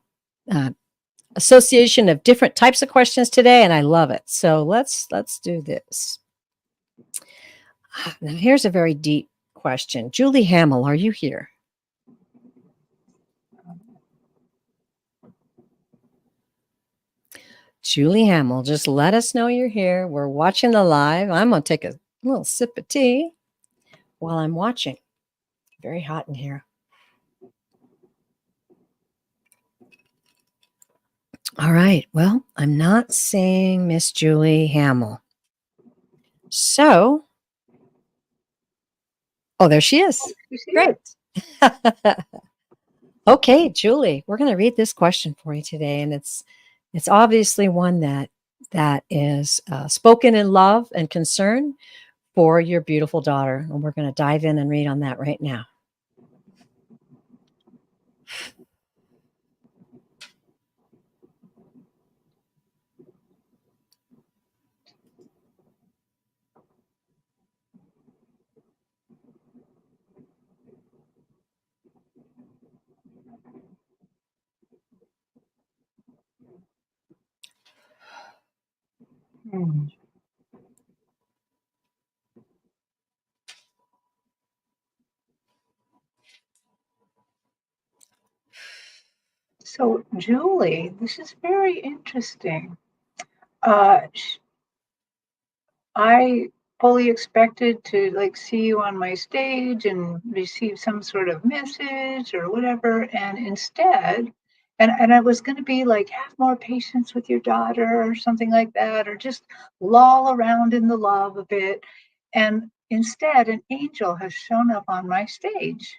association of different types of questions today, and I love it. So let's do this. Now, here's a very deep question. Julie Hamill, are you here? Julie Hamill, just let us know you're here. We're watching the live. I'm going to take a little sip of tea while I'm watching. Very hot in here. All right. Well, I'm not seeing Miss Julie Hamill. So, oh, there she is. Great. Okay, Julie, we're going to read this question for you today, and it's obviously one that is spoken in love and concern for your beautiful daughter, and we're going to dive in and read on that right now. So, Julie, this is very interesting. I fully expected to see you on my stage and receive some sort of message or whatever, and instead, and I was going to be have more patience with your daughter or something like that, or just loll around in the love a bit, and instead, an angel has shown up on my stage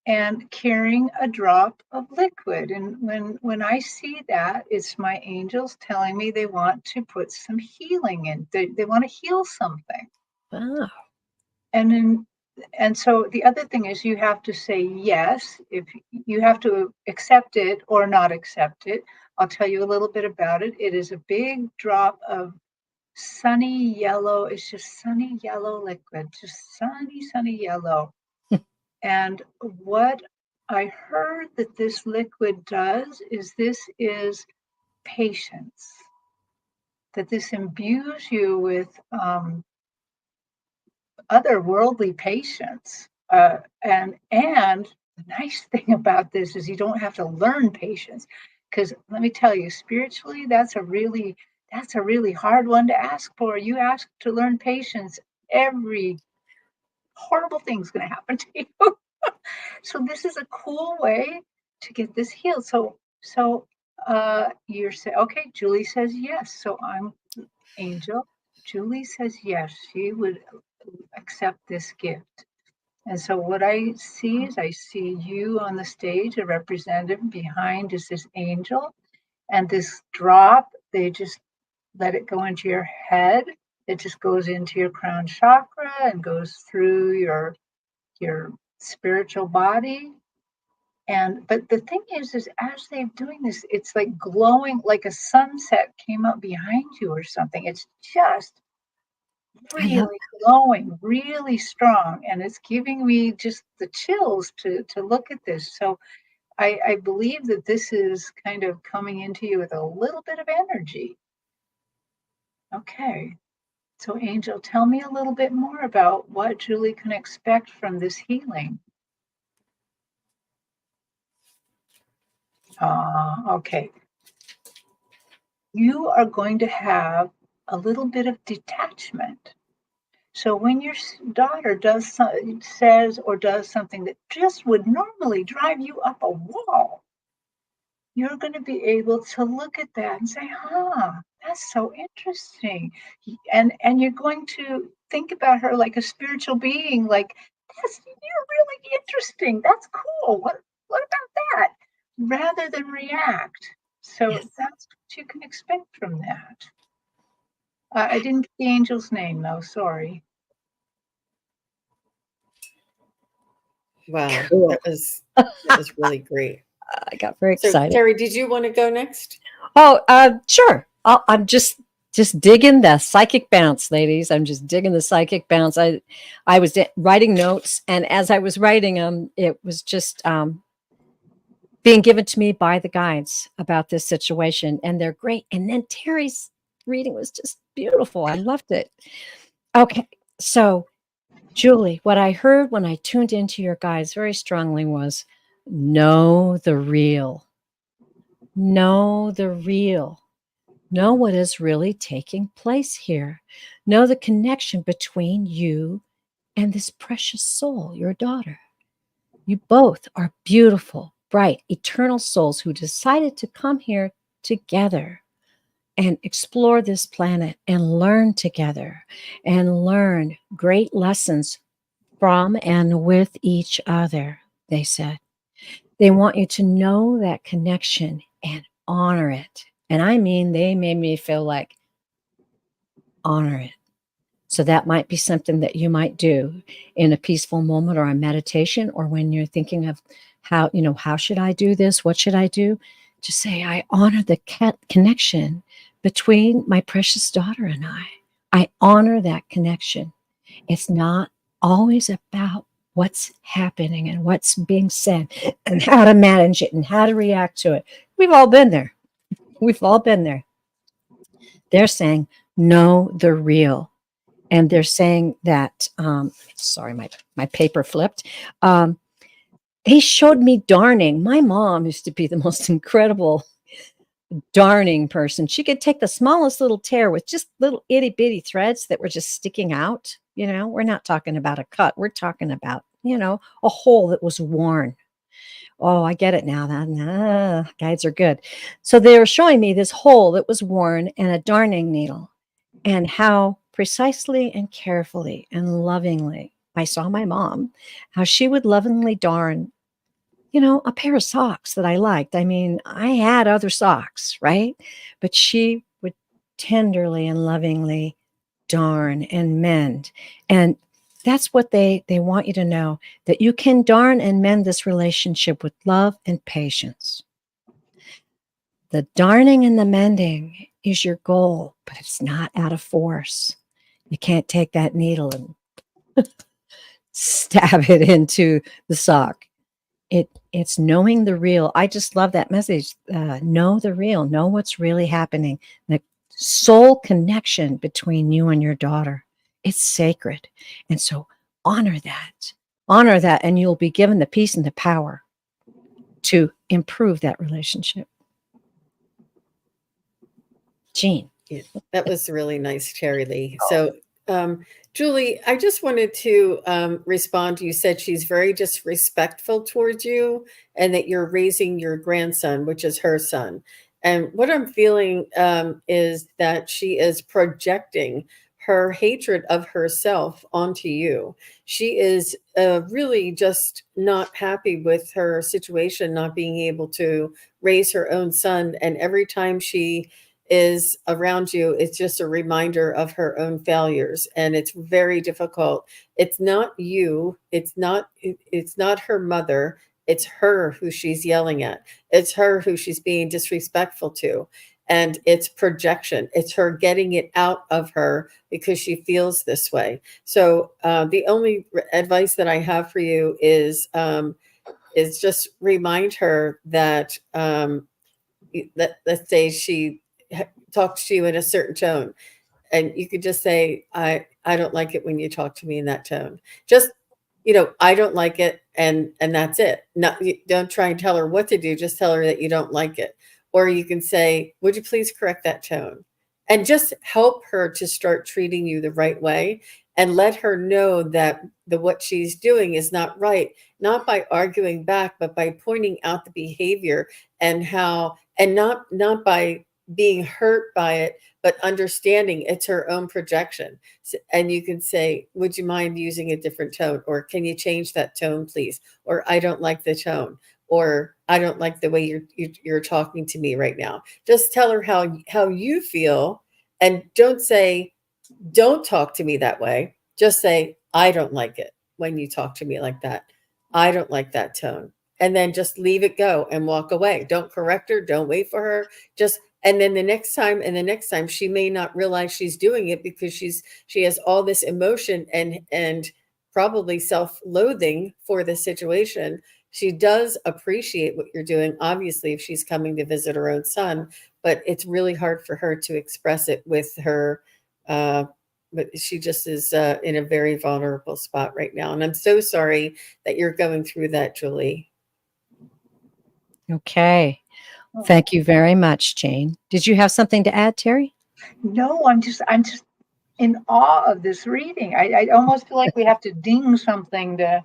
and carrying a drop of liquid. And when I see that, it's my angels telling me they want to put some healing in. They want to heal something. Wow. And so the other thing is you have to say yes. If you have to accept it or not accept it, I'll tell you a little bit about it. It is a big drop of sunny yellow. It's just sunny yellow liquid, just sunny yellow. And what I heard that this liquid does is this is patience, that this imbues you with otherworldly patience. And the nice thing about this is you don't have to learn patience, because let me tell you, spiritually, that's a really hard one to ask for. You ask to learn patience, every horrible thing's going to happen to you. So this is a cool way to get this healed. So you're saying, okay, Julie says yes. So I'm angel. Julie says yes. She would accept this gift. And so what I see is I see you on the stage, a representative. Behind is this angel, and this drop, they just let it go into your head. It just goes into your crown chakra and goes through your spiritual body. But the thing is as they're doing this, it's like glowing, like a sunset came up behind you or something. It's just really glowing, really strong, and it's giving me just the chills to look at this. So I believe that this is kind of coming into you with a little bit of energy. Okay. So Angel, tell me a little bit more about what Julie can expect from this healing. Okay. You are going to have a little bit of detachment. So when your daughter says or does something that just would normally drive you up a wall, you're going to be able to look at that and say, that's so interesting. And you're going to think about her like a spiritual being, like, you're really interesting. That's cool. What about that? Rather than react. So Yes. that's what you can expect from that. I didn't get the angel's name though, sorry. Wow, Cool. that was really great. I got very So, excited. Terri, did you want to go next? Oh, sure. I'm just digging the psychic bounce, ladies. I'm just digging the psychic bounce. I was writing notes, and as I was writing them, it was just being given to me by the guides about this situation, and they're great. And then Terri's reading was just beautiful. I loved it. Okay, so Julie, what I heard when I tuned into your guides very strongly was know the real. Know the real. Know what is really taking place here. Know the connection between you and this precious soul, your daughter. You both are beautiful, bright, eternal souls who decided to come here together and explore this planet and learn together and learn great lessons from and with each other, they said. They want you to know that connection and honor it. And I mean, they made me feel like honor it. So that might be something that you might do in a peaceful moment or a meditation, or when you're thinking of how should I do this? What should I do? Just say, I honor the connection between my precious daughter and I. I honor that connection. It's not always about what's happening and what's being said and how to manage it and how to react to it. We've all been there. We've all been there. They're saying, know the real. And they're saying that, sorry, my paper flipped. They showed me darning. My mom used to be the most incredible darning person. She could take the smallest little tear with just little itty bitty threads that were just sticking out. We're not talking about a cut. We're talking about, a hole that was worn. Oh, I get it now. Guides are good. So they were showing me this hole that was worn and a darning needle, and how precisely and carefully and lovingly I saw my mom, how she would lovingly darn, a pair of socks that I liked. I mean, I had other socks, right? But she would tenderly and lovingly darn and mend. And that's what they want you to know, that you can darn and mend this relationship with love and patience. The darning and the mending is your goal, but it's not out of force. You can't take that needle and stab it into the sock. It's knowing the real. I just love that message. Know the real. Know what's really happening. The soul connection between you and your daughter. It's sacred. And so honor that. Honor that, and you'll be given the peace and the power to improve that relationship. Jean. Yeah, that was really nice, Terri Lee. So, Julie, I just wanted to respond. You said she's very disrespectful towards you and that you're raising your grandson, which is her son. And what I'm feeling is that she is projecting her hatred of herself onto you. She is really just not happy with her situation, not being able to raise her own son. And every time she is around you, it's just a reminder of her own failures, and it's very difficult. It's not you, it's not her mother, it's her who she's yelling at, it's her who she's being disrespectful to, and it's projection. It's her getting it out of her because she feels this way. So the only advice that I have for you is just remind her that let's say she talks to you in a certain tone, and you could just say, I don't like it when you talk to me in that tone. Just, I don't like it, and that's it. Not, don't try and tell her what to do, just tell her that you don't like it. Or you can say, would you please correct that tone? And just help her to start treating you the right way. and let her know that what she's doing is not right, not by arguing back, but by pointing out the behavior and how, and not by being hurt by it, but understanding it's her own projection. And you can say, would you mind using a different tone? Or can you change that tone, please? Or I don't like the tone. Or I don't like the way you're talking to me right now. Just tell her how you feel, and don't say, don't talk to me that way. Just say, I don't like it when you talk to me like that. I don't like that tone. And then just leave it go and walk away. Don't correct her. Don't wait for her. Just, and then the next time she may not realize she's doing it because she has all this emotion and probably self-loathing for the situation. She does appreciate what you're doing, obviously, if she's coming to visit her own son, but it's really hard for her to express it with her. But she just is in a very vulnerable spot right now. And I'm so sorry that you're going through that, Julie. Okay. Thank you very much, Jane. Did you have something to add, Terri? No, I'm just in awe of this reading. I almost feel like we have to ding something to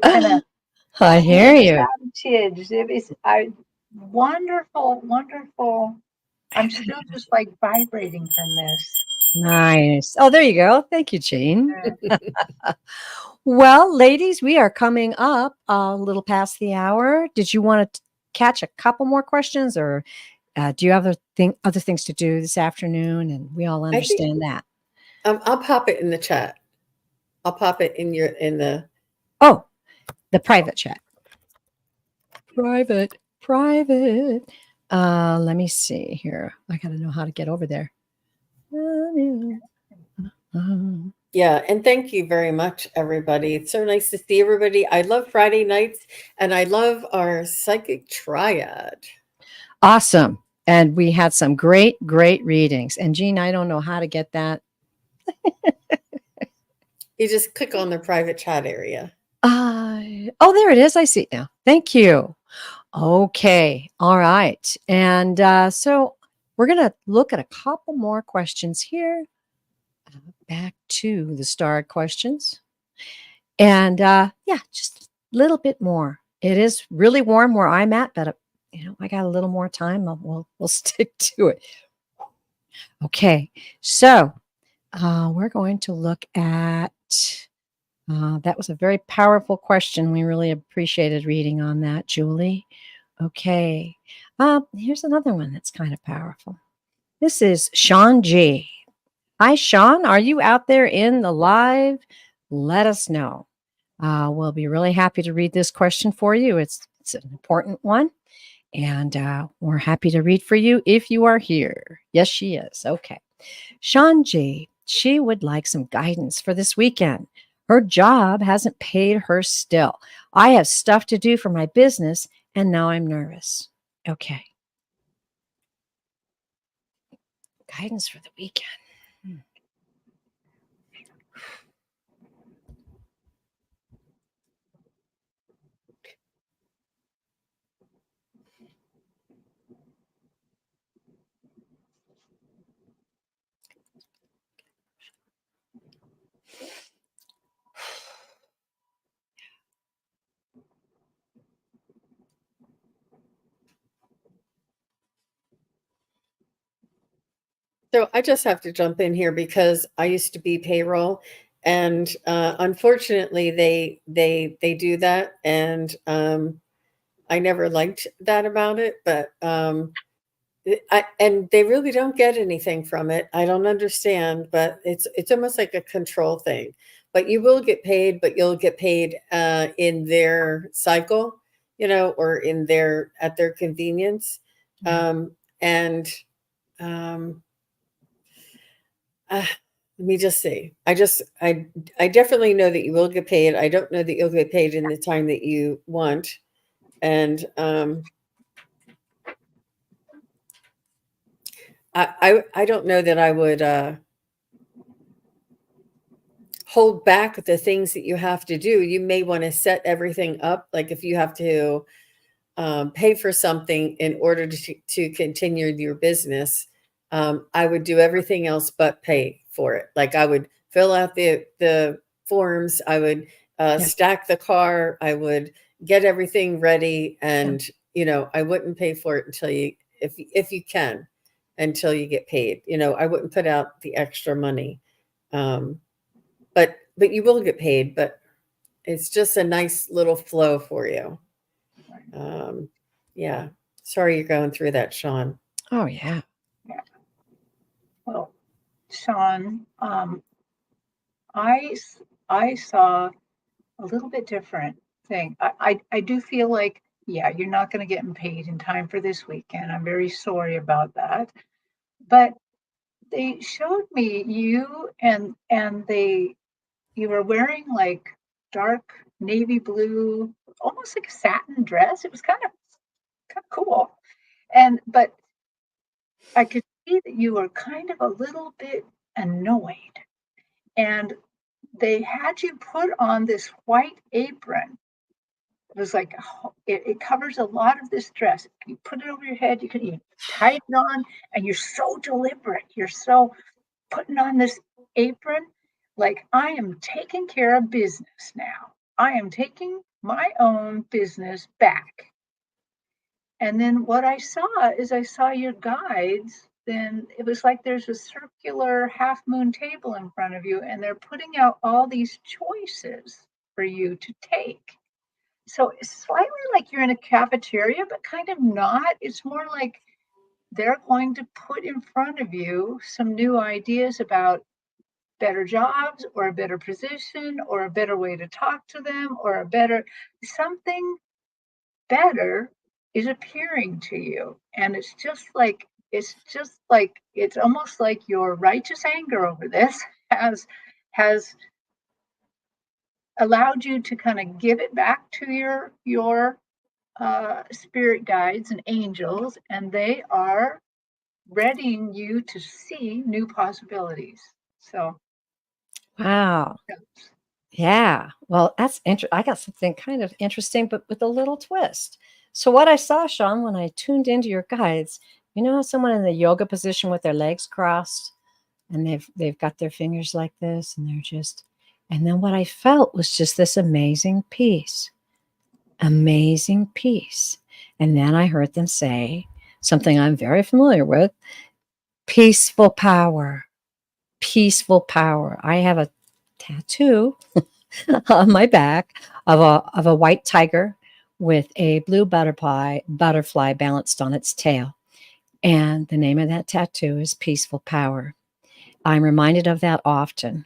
kind of. I hear you. Wonderful, wonderful. I'm still just like vibrating from this. Nice. Oh, there you go. Thank you, Jane. Well, ladies, we are coming up a little past the hour. Did you want to catch a couple more questions, or do you have other things to do this afternoon? And we all understand that. I'll pop it in the chat. I'll pop it in the. Oh, the private chat. Private. Let me see here. I got to know how to get over there. Yeah, and thank you very much, everybody. It's so nice to see everybody. I love Friday nights, and I love our psychic triad. Awesome. And we had some great readings. And Jean, I don't know how to get that. You just click on the private chat area. Oh, there it is. I see it now. Thank you. Okay. All right. And so we're going to look at a couple more questions here. Back to the star questions. And yeah, just a little bit more. It is really warm where I'm at, but I got a little more time. We'll stick to it. Okay. So we're going to look at that was a very powerful question. We really appreciated reading on that, Julie. Okay. Here's another one that's kind of powerful. This is Sean G. Hi, Sean. Are you out there in the live? Let us know. We'll be really happy to read this question for you. It's an important one. And we're happy to read for you if you are here. Yes, she is. Okay. Sean G. She would like some guidance for this weekend. Her job hasn't paid her still. I have stuff to do for my business, and now I'm nervous. Okay. Guidance for the weekend. So I just have to jump in here because I used to be payroll, and unfortunately they do that, and I never liked that about it, but and they really don't get anything from it. I don't understand, but it's almost like a control thing. But you will get paid, but you'll get paid in their cycle, or at their convenience, and. Let me just say, I definitely know that you will get paid. I don't know that you'll get paid in the time that you want. And I don't know that I would hold back the things that you have to do. You may want to set everything up. Like if you have to pay for something in order to continue your business, I would do everything else but pay for it. Like I would fill out the forms, I would stack the car, I would get everything ready, and I wouldn't pay for it until if you can, until you get paid. I wouldn't put out the extra money, but you will get paid. But it's just a nice little flow for you. Yeah. Sorry you're going through that, Sean. Oh, yeah. Yeah. Well, Sean, I saw a little bit different thing. I do feel like, yeah, you're not going to get paid in time for this weekend. I'm very sorry about that. But they showed me you and you were wearing like dark navy blue, almost like a satin dress. It was kind of cool. But I could see that you were kind of a little bit annoyed. And they had you put on this white apron. It was like it covers a lot of this dress. You put it over your head, you can tie it on, and you're so deliberate. You're so putting on this apron, like I am taking care of business now. I am taking my own business back. And then what I saw your guides. Then it was like there's a circular half moon table in front of you, and they're putting out all these choices for you to take. So it's slightly like you're in a cafeteria, but kind of not. It's more like they're going to put in front of you some new ideas about better jobs or a better position or a better way to talk to them or something better is appearing to you. And it's almost like your righteous anger over this has allowed you to kind of give it back to your spirit guides and angels, and they are readying you to see new possibilities. So, Wow. Yeah. Well, that's interesting. I got something kind of interesting, but with a little twist. So what I saw, Sean, when I tuned into your guides, how someone in the yoga position with their legs crossed and they've got their fingers like this and and then what I felt was just this amazing peace. Amazing peace. And then I heard them say something I'm very familiar with, peaceful power. Peaceful power. I have a tattoo on my back of a white tiger with a blue butterfly balanced on its tail. And the name of that tattoo is Peaceful Power. I'm reminded of that often.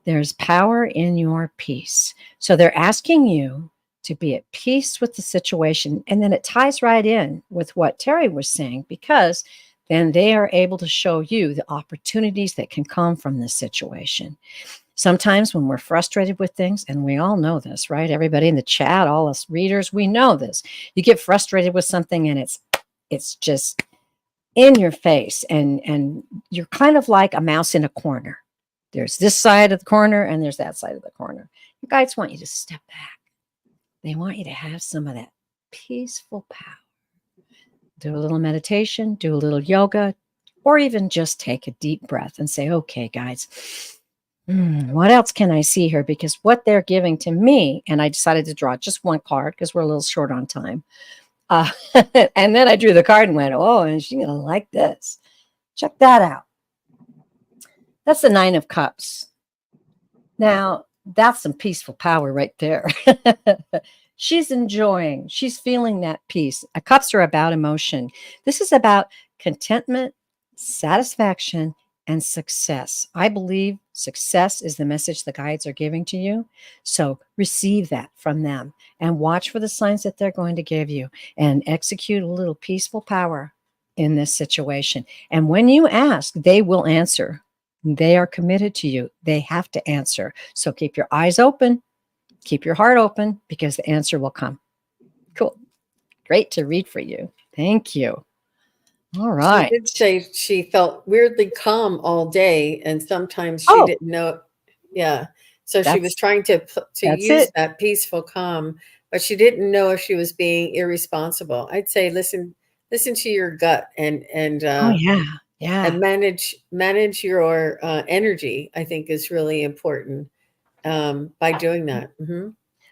There's power in your peace. So they're asking you to be at peace with the situation. And then it ties right in with what Terri was saying, because then they are able to show you the opportunities that can come from this situation. Sometimes when we're frustrated with things, and we all know this, right? Everybody in the chat, all us readers, we know this. You get frustrated with something and it's just in your face, and you're kind of like a mouse in a corner. There's this side of the corner and there's that side of the corner. Your guides want you to step back. They want you to have some of that peaceful power. Do a little meditation, do a little yoga, or even just take a deep breath and say, okay, guys, what else can I see here? Because what they're giving to me, and I decided to draw just one card because we're a little short on time. And then I drew the card and went, oh, and she's going to like this. Check that out. That's the 9 of Cups. Now, that's some peaceful power right there. She's enjoying, she's feeling that peace. Cups are about emotion. This is about contentment, satisfaction, and success. I believe success is the message the guides are giving to you. So receive that from them and watch for the signs that they're going to give you and execute a little peaceful power in this situation. And when you ask, they will answer. They are committed to you. They have to answer. So keep your eyes open. Keep your heart open, because the answer will come. Cool. Great to read for you. Thank you. All right. She did say she felt weirdly calm all day, and sometimes she didn't know. Yeah. So she was trying to use that peaceful calm, but she didn't know if she was being irresponsible. I'd say listen to your gut and oh yeah. Yeah. And manage your energy, I think, is really important by doing that.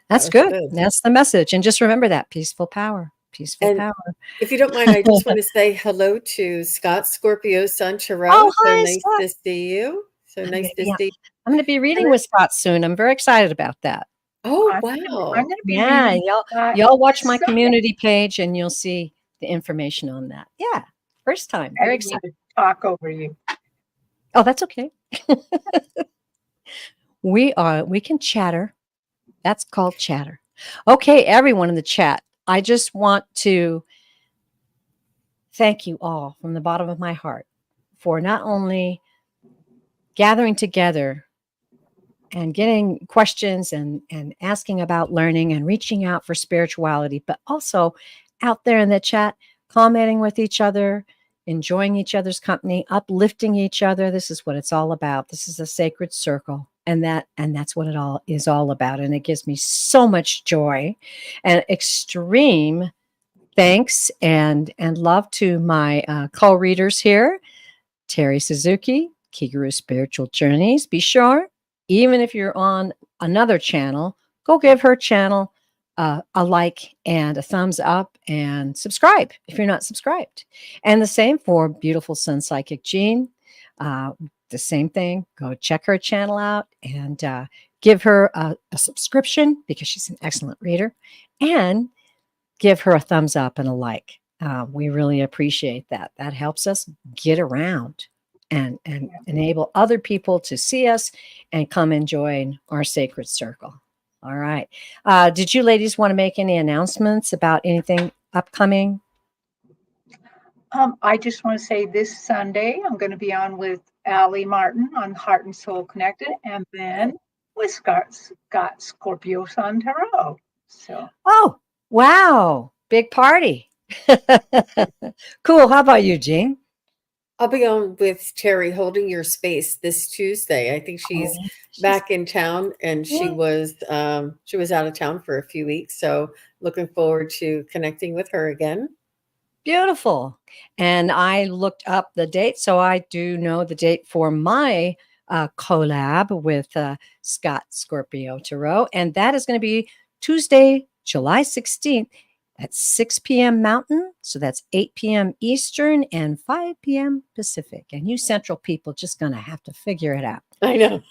That's That was good. good. That's the message. And just remember that peaceful power, peaceful And power. if you don't mind, I just want to say hello to Scott, Scorpio Sun Oh, Tarot. So hi, nice Scott. to see you. So nice to see you. I'm going to be reading then- with Scott soon. I'm very excited about that. Oh, I'm wow. going to be Yeah, reading y'all watch this my Sunday. community page and you'll see the information on that. Yeah, first time. I Very didn't mean excited. to talk over you. Oh, that's okay. We can chatter. That's called chatter. Okay, everyone in the chat. I just want to thank you all from the bottom of my heart for not only gathering together and getting questions and asking about learning and reaching out for spirituality, but also out there in the chat, commenting with each other, enjoying each other's company, uplifting each other. This is what it's all about. This is a sacred circle. And that's what it all is all about. And it gives me so much joy and extreme thanks and love to my co-readers here, Terri Suzuki, Kigaru Spiritual Journeys. Be sure, even if you're on another channel, go give her channel a like and a thumbs up and subscribe if you're not subscribed. And the same for beautiful SunPsychic Jean. The same thing. Go check her channel out and give her a subscription because she's an excellent reader. And give her a thumbs up and a like. We really appreciate that. That helps us get around and enable other people to see us and come and join our sacred circle. All right. Did you ladies want to make any announcements about anything upcoming? I just want to say this Sunday, I'm going to be on with Allie Martin on Heart and Soul Connected, and then with Scott Scorpio Sun Tarot. So, Oh, wow. Big party. Cool. How about you, Jean? I'll be on with Terri holding your space this Tuesday. I think she's back in town, and she was out of town for a few weeks. So looking forward to connecting with her again. Beautiful. And I looked up the date, so I do know the date for my collab with Scott Scorpio Tarot, and that is going to be Tuesday, July 16th at 6 p.m. Mountain. So that's 8 p.m. Eastern and 5 p.m. Pacific. And you Central people just going to have to figure it out. I know.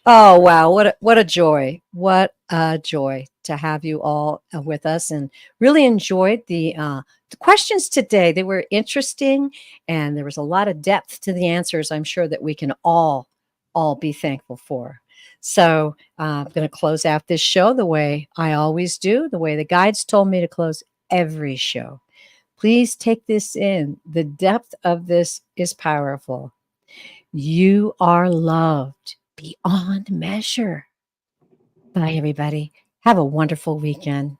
Oh, wow. What a joy. What a joy to have you all with us, and really enjoyed the questions today. They were interesting and there was a lot of depth to the answers. I'm sure that we can all be thankful for. So I'm going to close out this show the way I always do, the way the guides told me to close every show. Please take this in. The depth of this is powerful. You are loved beyond measure. Bye, everybody. Have a wonderful weekend.